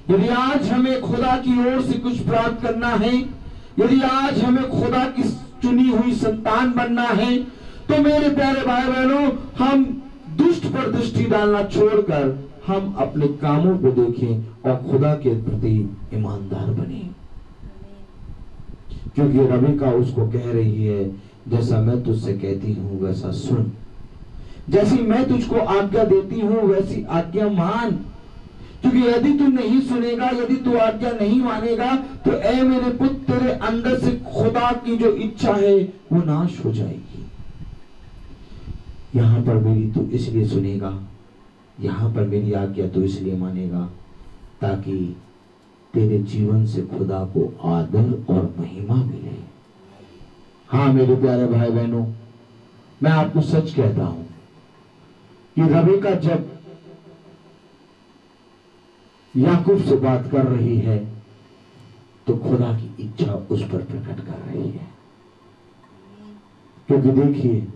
यदि आज हमें खुदा की ओर से कुछ प्राप्त करना है, यदि आज हमें खुदा की चुनी हुई संतान बनना है, तो मेरे प्यारे भाई बहनों हम दुष्ट पर दृष्टि डालना छोड़कर हम अपने कामों को देखें और खुदा के प्रति ईमानदार बने। क्योंकि रबिका उसको कह रही है जैसा मैं तुझसे कहती हूं वैसा सुन, जैसी मैं तुझको आज्ञा देती हूं वैसी आज्ञा मान। क्योंकि यदि तू नहीं सुनेगा, यदि तू आज्ञा नहीं मानेगा तो ऐ मेरे पुत्र तेरे अंदर से खुदा की जो इच्छा है वो नाश हो जाएगी। यहां पर मेरी तू इसलिए सुनेगा, यहां पर मेरी आज्ञा तू इसलिए मानेगा ताकि तेरे जीवन से खुदा को आदर और महिमा मिले। हाँ मेरे प्यारे भाई बहनों, मैं आपको सच कहता हूं कि रबिका जब याकूब से बात कर रही है तो खुदा की इच्छा उस पर प्रकट कर रही है। क्योंकि देखिए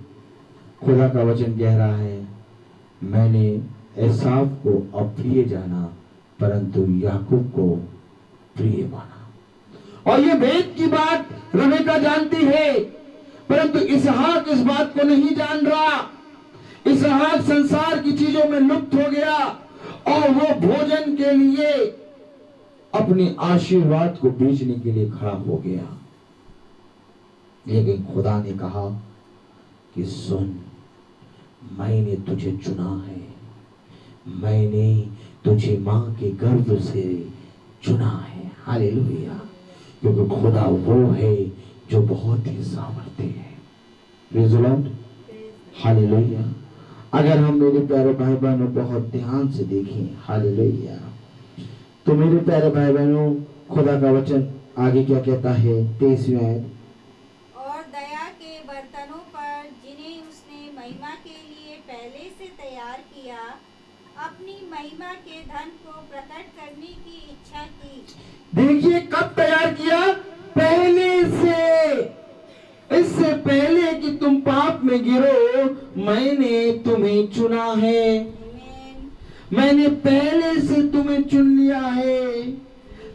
खुदा का वचन कह रहा है मैंने एसाव को अप्रिय जाना परंतु याकूब को प्रिय माना। और ये भेद की बात रबिका जानती है, परंतु इसहाक इस बात को नहीं जान रहा। इसहाक संसार की चीजों में लुप्त हो गया और वो भोजन के लिए अपने आशीर्वाद को बेचने के लिए खड़ा हो गया। लेकिन खुदा ने कहा कि सुन, मैंने तुझे चुना है, मैंने तुझे मां के गर्भ से चुना है। हालेलुया। क्योंकि खुदा वो है जो बहुत ही सामर्थ्य है। Praise the lord. हालेलुया। अगर हम मेरे प्यारे भाई बहनों बहुत ध्यान से देखें, हालेलुया, तो मेरे प्यारे भाई बहनों खुदा का वचन आगे क्या कहता है 23वें आयत। और दया के बर्तनों पर जिन्हें उसने महिमा के लिए पहले से तैयार किया, अपनी महिमा के धन को प्रकट करने की इच्छा की। देखिए कब तैयार किया? पहले से। इससे पहले कि तुम पाप में गिरो मैंने तुम्हें चुना है, मैंने पहले से तुम्हें चुन लिया है।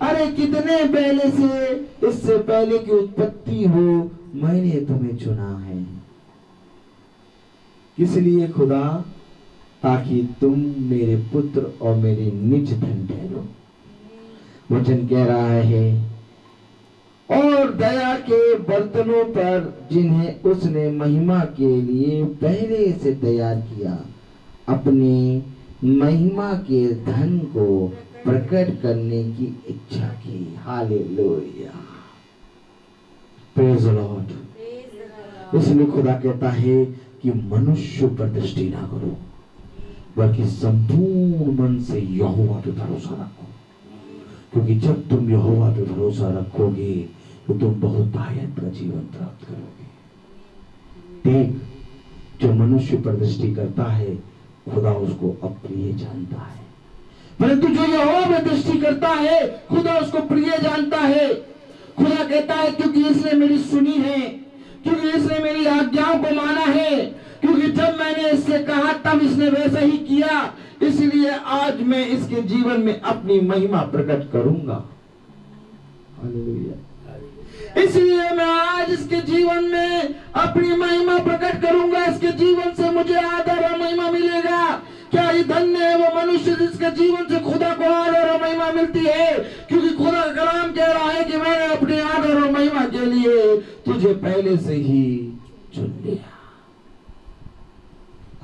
अरे कितने पहले से, इससे पहले की उत्पत्ति हो मैंने तुम्हें चुना है। किस लिए खुदा? ताकि तुम मेरे पुत्र और मेरे निज धन ठहरो। वचन कह रहा है और दया के बर्तनों पर जिन्हें उसने महिमा के लिए पहले से तैयार किया, अपनी महिमा के धन को प्रकट करने की इच्छा की। हालेलुया। Praise the Lord. इसलिए खुदा कहता है कि मनुष्य पर दृष्टि ना करो बल्कि संपूर्ण मन से यहोवा पे भरोसा रखो। क्योंकि जब तुम यहोवा पे भरोसा रखोगे तो तुम बहुत भायंत का जीवन प्राप्त करोगे। देख जो मनुष्य पर दृष्टि करता है खुदा उसको अप्रिय जानता है, परंतु जो यहोवा में दृष्टि करता है खुदा उसको प्रिय जानता है। खुदा कहता है क्योंकि इसने मेरी सुनी है, क्योंकि इसने मेरी आज्ञाओं को माना है, क्योंकि जब मैंने इससे कहा तब इसने वैसा ही किया, इसलिए आज मैं इसके जीवन में अपनी महिमा प्रकट करूंगा। हालेलुया। इसलिए मैं आज इसके जीवन में अपनी महिमा प्रकट करूंगा। इसके जीवन से मुझे आदर और महिमा मिलेगा। क्या ही धन्य है वो मनुष्य जिसके जीवन से खुदा को आदर और महिमा मिलती है, क्योंकि खुदा का कलाम कह रहा है कि मैंने अपने आदर और महिमा के लिए तुझे पहले से ही चुन लिया।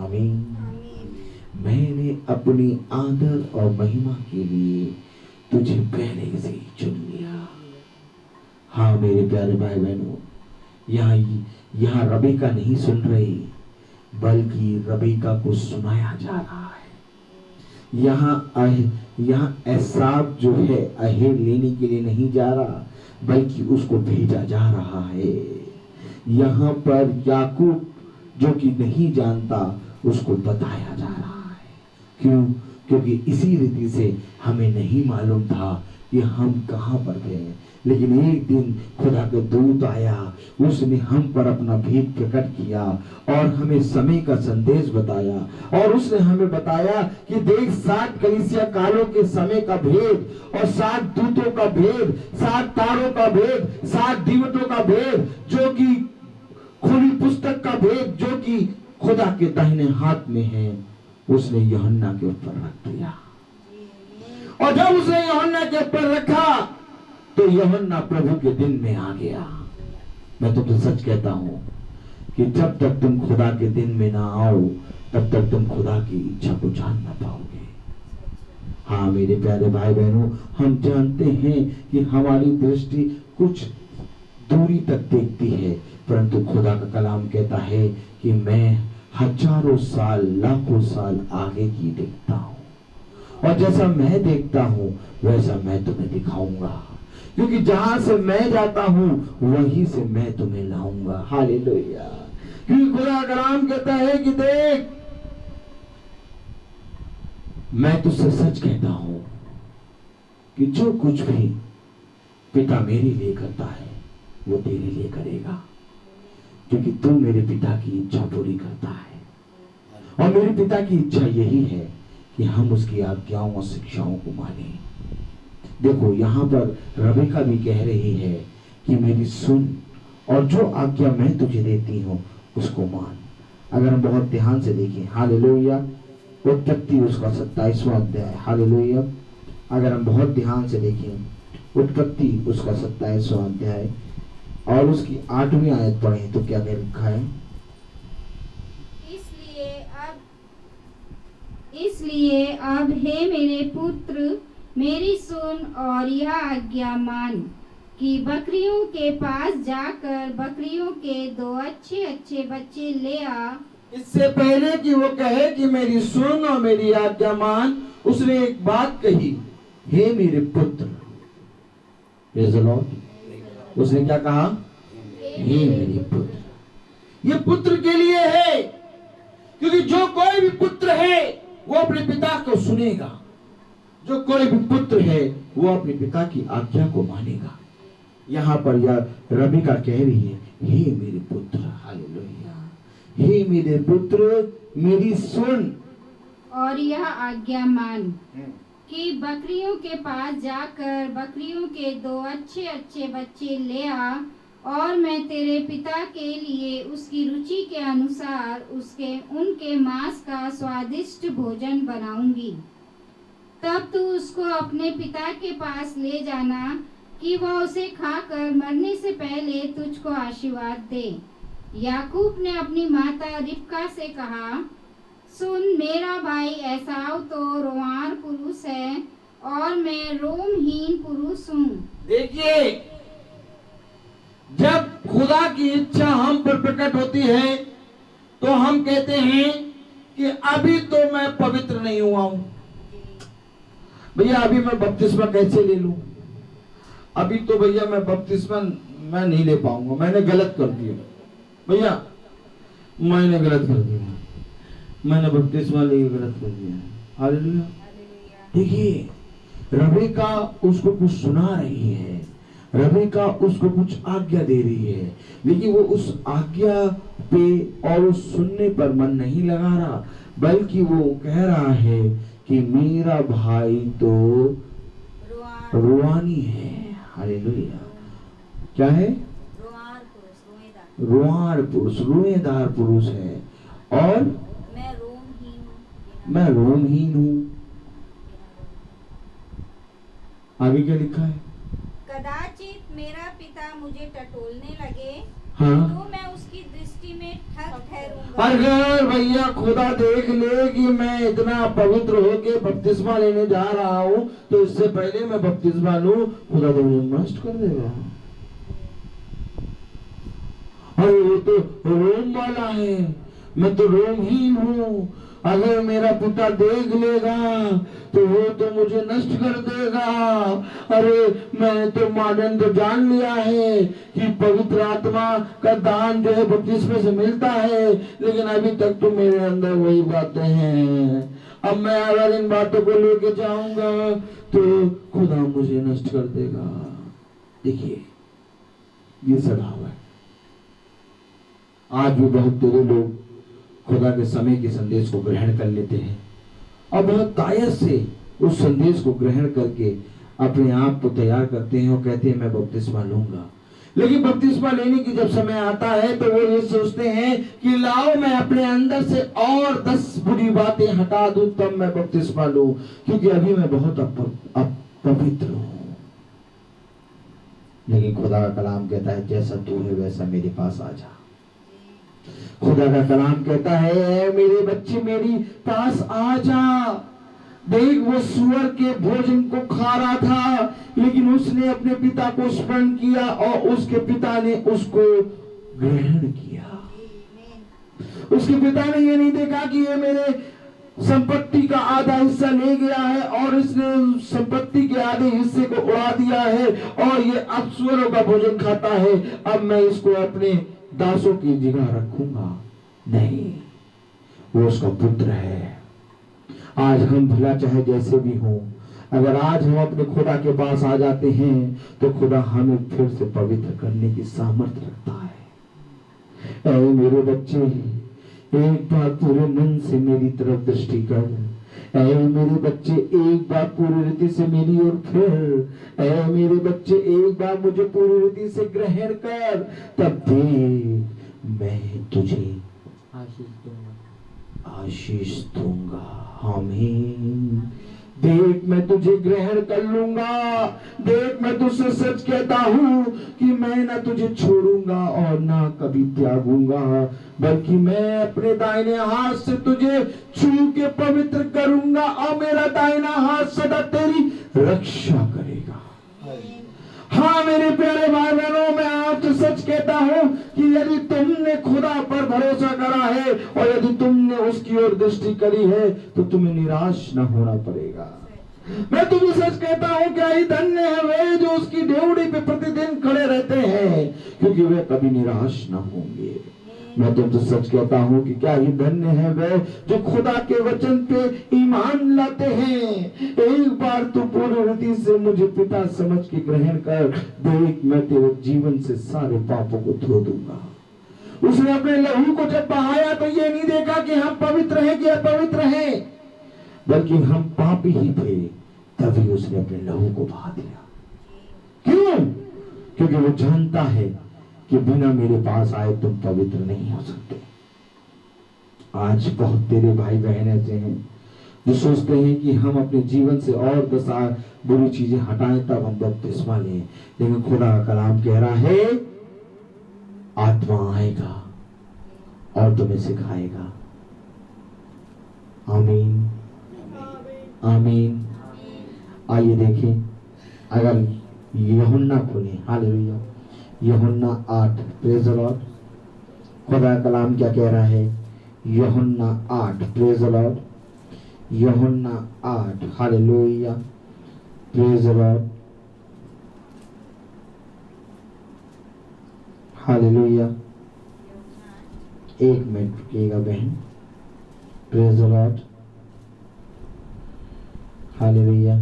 आमीन। मैंने अपनी आदर और महिमा के लिए तुझे पहले से ही चुन लिया। हाँ मेरे प्यारे भाई बहनों, यहाँ रबीका नहीं सुन रही, बल्कि रबीका को सुनाया जा रहा है। यहाँ एसाव जो है अहेर लेने के लिए नहीं जा रहा, बल्कि उसको भेजा जा रहा है। यहाँ पर याकूब जो कि नहीं जानता उसको बताया जा रहा है। क्यों? क्योंकि इसी रीति से हमें नहीं मालूम था कि हम कहाँ पर थे, लेकिन एक दिन खुदा का दूत आया, उसने हम पर अपना भेद प्रकट किया और हमें समय का संदेश बताया। और उसने हमें बताया कि देख 7 कलीसिया कालों के समय का भेद और 7 दूतों का भेद, 7 तारों का भेद, 7 दिवटों का भेद, जो कि खुली पुस्तक का भेद जो कि खुदा के दाहिने हाथ में है, उसने यूहन्ना के ऊपर रख दिया। और जब उसने यूहन्ना के ऊपर रखा तो यूहन्ना प्रभु के दिन में आ गया। मैं तुमसे सच कहता हूं कि जब तक तुम खुदा के दिन में ना आओ तब तक तुम खुदा की इच्छा को जान ना पाओगे। हाँ मेरे प्यारे भाई बहनों, हम जानते हैं कि हमारी दृष्टि कुछ दूरी तक देखती है, परंतु खुदा का कलाम कहता है कि मैं हजारों साल, लाखों साल आगे की देखता हूं, और जैसा मैं देखता हूं वैसा मैं तुम्हें दिखाऊंगा, क्योंकि जहां से मैं जाता हूं वहीं से मैं तुम्हें लाऊंगा। हालेलुया। क्योंकि खुदा का कलाम कहता है कि देख, मैं तुझसे सच कहता हूं कि जो कुछ भी पिता मेरे लिए करता है वो तेरे लिए करेगा, क्योंकि तू मेरे पिता की इच्छा पूरी करता है। और मेरे पिता की इच्छा यही है कि हम उसकी आज्ञाओं और शिक्षाओं को माने। देखो यहाँ पर रबीका भी कह रही है कि मेरी सुन और जो आज्ञा मैं तुझे देती हूँ उसको मान। अगर हम बहुत ध्यान से देखें, हालेलुया, उत्पत्ति उसका 27वां अध्याय, हालेलुया, अगर हम बहुत ध्यान से देखें उत्पत्ति उसका 27वां अध्याय और उसकी 8वीं आयत पढ़ें तो क्या लिखा है? इसलिए अब हे मेरे पुत्र मेरी सुन और यह आज्ञा मान कि बकरियों के पास जाकर बकरियों के 2 अच्छे अच्छे बच्चे ले आ। इससे पहले कि वो कहे कि मेरी सुन और मेरी आज्ञा मान, उसने एक बात कही, हे मेरे पुत्र। Praise the Lord. उसने क्या कहा? हे मेरे पुत्र। ये पुत्र के लिए है, क्योंकि जो कोई भी पुत्र है वो अपने पिता को सुनेगा, जो कोई भी पुत्र है वो अपने पिता की आज्ञा को मानेगा। यहाँ पर यह रबीका कह रही है, हे मेरे पुत्र, हालेलुया, हे मेरे पुत्र मेरी सुन और यह आज्ञा मान कि बकरियों के पास जाकर बकरियों के 2 अच्छे अच्छे बच्चे ले आ, और मैं तेरे पिता के लिए उसकी रुचि के अनुसार उनके मांस का स्वादिष्ट भोजन बनाऊंगी। तब तू उसको अपने पिता के पास ले जाना कि वह उसे खाकर मरने से पहले तुझको आशीर्वाद दे। याकूब ने अपनी माता रिबका से कहा, सुन, मेरा भाई एसाव तो रोंआर पुरुष है और मैं रोमहीन पुरुष हूँ। देखिए, जब खुदा की इच्छा हम पर प्रकट होती है तो हम कहते हैं कि अभी तो मैं पवित्र नहीं हुआ हूं। भैया अभी मैं बपतिस्मा कैसे ले लूं? अभी तो भैया मैं बपतिस्मा मैं नहीं ले पाऊंगा, मैंने गलत कर दिया। भैया मैंने गलत कर दिया, मैंने बपतिस्मा लिए गलत कर दिया। हालेलुया। देखिए रबेका उसको कुछ सुना रही है, रबेका उसको कुछ आज्ञा दे रही है, लेकिन वो उस आज्ञा पे और उस सुनने पर मन नहीं लगा रहा, बल्कि वो कह रहा है कि मेरा भाई तो रुआनी है। हालेलुया। क्या है? रुआर पुरुष, रुएदार पुरुष है, और मैं रोमहीन हूँ। आगे क्या लिखा है? कदाचित मेरा पिता मुझे टटोलने लगे, हाँ, तो मैं उसकी दृष्टि में ठग ठहरूंगा। अगर भैया खुदा देख ले कि मैं इतना पवित्र होके बपतिस्मा लेने जा रहा हूँ, तो इससे पहले मैं बपतिस्मा लूं, खुदा तो मुझे नष्ट कर देगा। अरे वो तो रोम वाला है, मैं तो रोमहीन हूँ। अगर मेरा पिता देख लेगा तो वो तो मुझे नष्ट कर देगा। अरे मैं तो मानन तो जान लिया है कि पवित्र आत्मा का दान जो है बपतिस्मे से मिलता है, लेकिन अभी तक तो मेरे अंदर वही बातें हैं। अब मैं अगर इन बातों को लेके जाऊंगा तो खुदा मुझे नष्ट कर देगा। देखिए ये स्वभाव है। आज भी बहुत तेरे लोग खुदा के समय के संदेश को ग्रहण कर लेते हैं और बहुत कायद से उस संदेश को ग्रहण करके अपने आप को तैयार करते हैं और कहते हैं मैं बपतिस्मा लूंगा। लेकिन बपतिस्मा लेने की जब समय आता है तो वो ये सोचते हैं कि लाओ मैं अपने अंदर से और 10 बुरी बातें हटा दूं तब मैं बपतिस्मा लूं, क्योंकि अभी मैं बहुत अपवित्र हूं। लेकिन खुदा का कलाम कहता है जैसा तू है वैसा मेरे पास आ जा। खुदा का कलाम कहता है मेरे बच्चे मेरी पास आ जा। देख वो सुअर के भोजन को खा रहा था, लेकिन उसने अपने पिता को स्मरण किया और उसके पिता ने उसको ग्रहण किया। उसके पिता ने ये नहीं देखा कि ये मेरे संपत्ति का आधा हिस्सा ले गया है और इसने संपत्ति के आधे हिस्से को उड़ा दिया है और ये अब सुअरों का भोजन खाता है, अब मैं इसको अपने दासों की जगह रखूंगा। नहीं, वो उसका पुत्र है। आज हम भला चाहे जैसे भी हों, अगर आज हम अपने खुदा के पास आ जाते हैं तो खुदा हमें फिर से पवित्र करने की सामर्थ्य रखता है। ऐ मेरे बच्चे, एक बार पूरे मन से मेरी तरफ दृष्टि कर। ऐ मेरे बच्चे, एक बार पूरी रीति से मेरी ओर फिर। ऐ मेरे बच्चे, एक बार मुझे पूरी रीति से ग्रहण कर, तब देख मैं तुझे आशीष दूंगा। आमीन। देख मैं तुझे ग्रहण कर लूंगा। देख मैं तुझसे सच कहता हूँ कि मैं ना तुझे छोड़ूंगा और ना कभी त्यागूंगा, बल्कि मैं अपने दाहिने हाथ से तुझे छू के पवित्र करूंगा और मेरा दाहिना हाथ सदा तेरी रक्षा करेगा। हाँ मेरे प्यारे भाई बहनों, मैं आपसे सच कहता हूँ कि यदि तुमने खुदा पर भरोसा करा है और यदि तुमने उसकी ओर दृष्टि करी है तो तुम्हें निराश न होना पड़ेगा। मैं तुम्हें सच कहता हूँ क्या ही धन्य है वे जो उसकी ड्योढ़ी पे प्रतिदिन खड़े रहते हैं, क्योंकि वे कभी निराश न होंगे। मैं तुमसे सच कहता हूँ कि क्या ही धन्य है वे जो खुदा के वचन पे ईमान लाते हैं। एक बार तू पूरी रीति से मुझे पिता समझ के ग्रहण कर, देख मैं तेरे जीवन से सारे पापों को धो दूंगा। उसने अपने लहू को जब बहाया तो ये नहीं देखा कि हम पवित्र हैं कि अपवित्र हैं, बल्कि हम पापी ही थे, तभी उसने अपने लहू को बहा दिया। क्यों? क्योंकि वो जानता है कि बिना मेरे पास आए तुम पवित्र नहीं हो सकते। आज बहुत तेरे भाई बहन ऐसे हैं जो सोचते हैं कि हम अपने जीवन से और 10 बुरी चीजें हटाएं तब हम बपतिस्मा लें, लेकिन खुदा का कलाम कह रहा है आत्मा आएगा और तुम्हें सिखाएगा। आमीन, आमीन। आइए देखें, अगर यूहन्ना खोलें, हालेलुया, यूहन्ना 8, प्रेज द लॉर्ड। खुदा कलाम क्या कह रहा है? यूहन्ना 8, praise the lord. Yuhanna 8, hallelujah, praise the lord, hallelujah. 1 minute रुकिएगा बहन, praise the lord, hallelujah.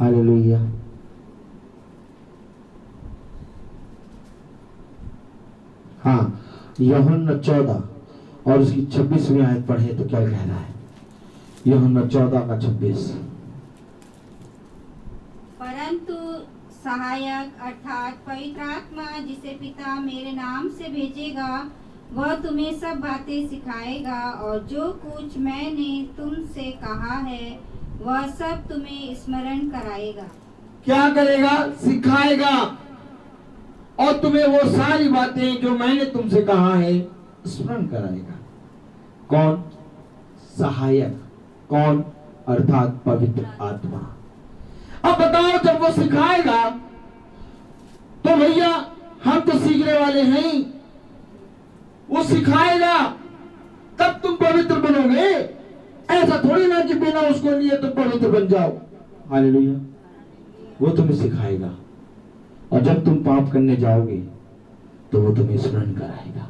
Hallelujah. हाँ, यूहन्ना 14 और उसकी 26वीं आयत पढ़े तो क्या कह रहा है? यूहन्ना 14 का 26। परंतु सहायक अर्थात पवित्र आत्मा जिसे पिता मेरे नाम से भेजेगा वह तुम्हें सब बातें सिखाएगा और जो कुछ मैंने तुमसे कहा है वह सब तुम्हें स्मरण कराएगा। क्या करेगा? सिखाएगा और तुम्हें वो सारी बातें जो मैंने तुमसे कहा है स्मरण कराएगा। कौन? सहायक। कौन? अर्थात पवित्र आत्मा। अब बताओ, जब वो सिखाएगा तो भैया हम तो सीखने वाले हैं, वो सिखाएगा तब तुम पवित्र बनोगे। ऐसा थोड़ी ना कि बिना उसको लिए तुम पवित्र बन जाओ। हालेलुया। वो तुम्हें सिखाएगा और जब तुम पाप करने जाओगे तो वो तुम्हें स्मरण कराएगा।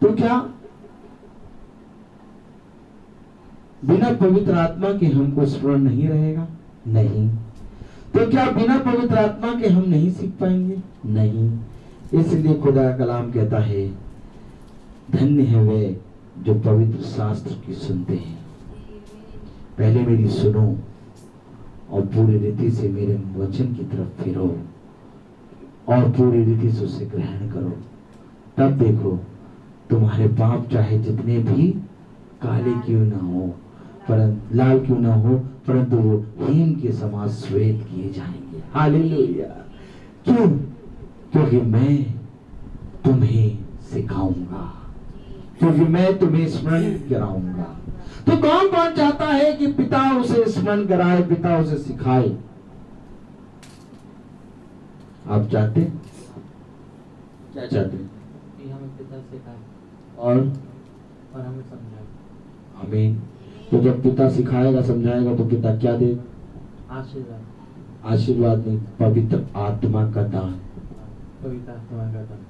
तो क्या बिना पवित्र आत्मा के हमको स्मरण नहीं रहेगा? नहीं। तो क्या बिना पवित्र आत्मा के हम नहीं सीख पाएंगे? नहीं। इसलिए खुदा का कलाम कहता है, धन्य है वे जो पवित्र शास्त्र की सुनते हैं। पहले मेरी सुनो और पूरी रीति से मेरे वचन की तरफ फिरो और पूरी रीति से उसे ग्रहण करो। तब देखो, तुम्हारे पाप चाहे जितने भी काले क्यों ना हो, परंतु लाल क्यों ना हो, परंतु वो हिम के समान श्वेत किए जाएंगे। हालेलुया। क्यों? क्योंकि मैं तुम्हें सिखाऊंगा, क्योंकि मैं तुम्हें स्मरण कराऊंगा। तो कौन कौन चाहता है कि पिता उसे स्मरण कराए, पिता उसे सिखाए? आप चाहते? क्या चाहते? कि हमें पिता सिखाए और हमें समझाए। आमीन। तो जब पिता सिखाएगा, समझाएगा तो पिता क्या दे? आशीर्वाद। आशीर्वाद नहीं, पवित्र आत्मा का दान। पवित्र आत्मा का दान।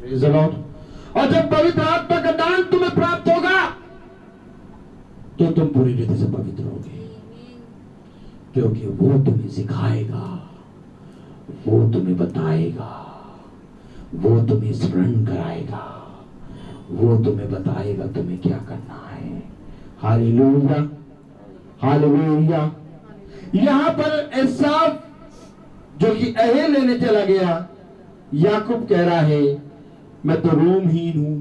Praise the Lord. और जब पवित्र आत्मा का दान तुम्हें प्राप्त होगा तो तुम पूरी रीति से पवित्र होगे, क्योंकि वो तुम्हें सिखाएगा, वो तुम्हें बताएगा, वो तुम्हें स्मरण कराएगा, वो तुम्हें बताएगा तुम्हें क्या करना है। Hallelujah, hallelujah. यहां पर एसाव जो कि अहे लेने चला गया, याकूब कह रहा है, मैं तो रोमहीन हूं,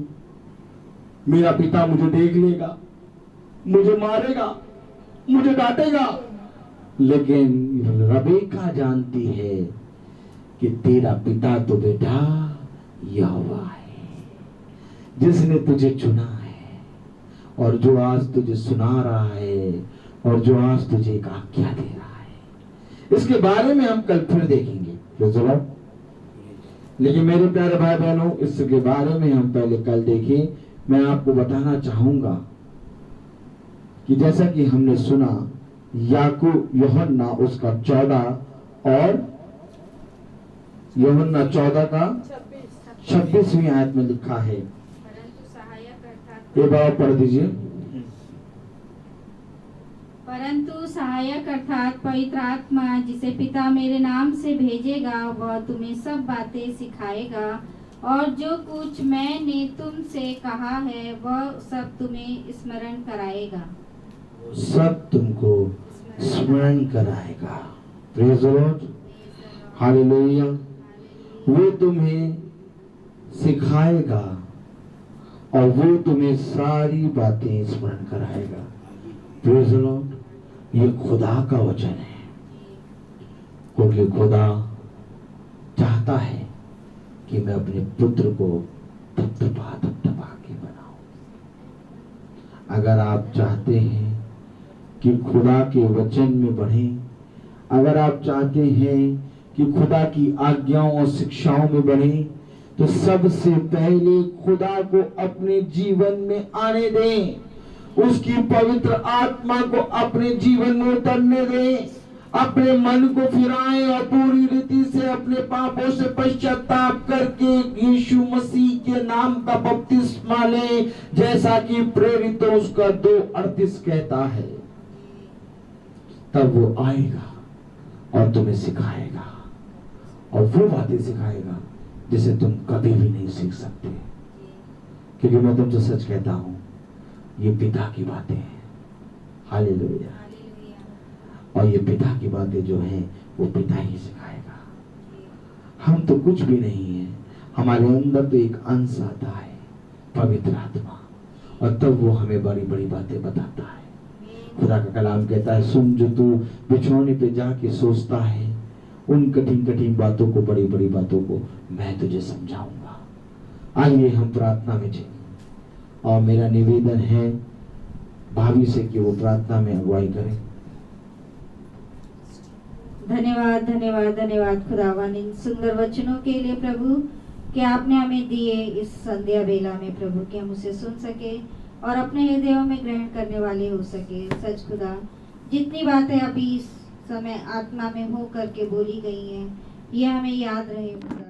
मेरा पिता मुझे देख लेगा, मुझे मारेगा, मुझे डांटेगा। लेकिन रबेका जानती है कि तेरा पिता तो बेटा यहोवा है, जिसने तुझे चुना है और जो आज तुझे सुना रहा है और जो आज तुझे एक आज्ञा दे रहा है। इसके बारे में हम कल फिर देखेंगे। लेकिन मेरे प्यारे भाई बहनों, इसके बारे में हम पहले कल देखें। मैं आपको बताना चाहूंगा कि जैसा कि हमने सुना, याकूब यूहन्ना उसका 14 और यूहन्ना 14 का 26वीं आयत में लिखा है। ये बात पढ़ दीजिए। परंतु सहायक अर्थात पवित्र आत्मा जिसे पिता मेरे नाम से भेजेगा वह तुम्हें सब बातें सिखाएगा और जो कुछ मैंने तुमसे कहा है वह सब तुम्हें स्मरण कराएगा। सब तुमको स्मरण कराएगा। Praise the lord, hallelujah. वो तुम्हें सिखाएगा और वो तुम्हें सारी बातें स्मरण कराएगा। Praise the Lord. ये खुदा का वचन है, क्योंकि खुदा चाहता है कि मैं अपने पुत्र को थपथपा के बनाऊं। अगर आप चाहते हैं कि खुदा के वचन में बढ़ें, अगर आप चाहते हैं कि खुदा की आज्ञाओं और शिक्षाओं में बढ़ें, तो सबसे पहले खुदा को अपने जीवन में आने दें। उसकी पवित्र आत्मा को अपने जीवन में उतरने दें, अपने मन को फिराएं और पूरी रीति से अपने पापों से पश्चाताप करके यीशु मसीह के नाम का बपतिस्मा लें, जैसा कि प्रेरितों उसका 2:38 कहता है। तब वो आएगा और तुम्हें सिखाएगा, और वो बातें सिखाएगा जिसे तुम कभी भी नहीं सीख सकते, क्योंकि मैं तुमसे सच कहता हूं, ये पिता की बातें हैं। हालेलुया। और ये पिता की बातें जो हैं वो पिता ही सिखाएगा। हम तो कुछ भी नहीं है, हमारे अंदर तो एक अंश आता है, पवित्र आत्मा, और तब वो हमें बड़ी बड़ी बातें बताता है। खुदा का कलाम कहता है, सुन जो तू बिछौने पे जाके सोचता है, उन कठिन कठिन बातों को, बड़ी बड़ी बातों को मैं तुझे समझाऊंगा। आइए हम प्रार्थना में चलें, और मेरा निवेदन है भाभी से कि वो प्रार्थना में अगुवाई करें। धन्यवाद धन्यवाद धन्यवाद खुदावन इन सुंदर वचनों के लिए प्रभु, कि आपने हमें दिए इस संध्या बेला में प्रभु, कि हम उसे सुन सके और अपने हृदयों में ग्रहण करने वाले हो सके। सच खुदा, जितनी बातें अभी इस समय आत्मा में हो करके बोली गई हैं, ये हमें याद रहे खुदा।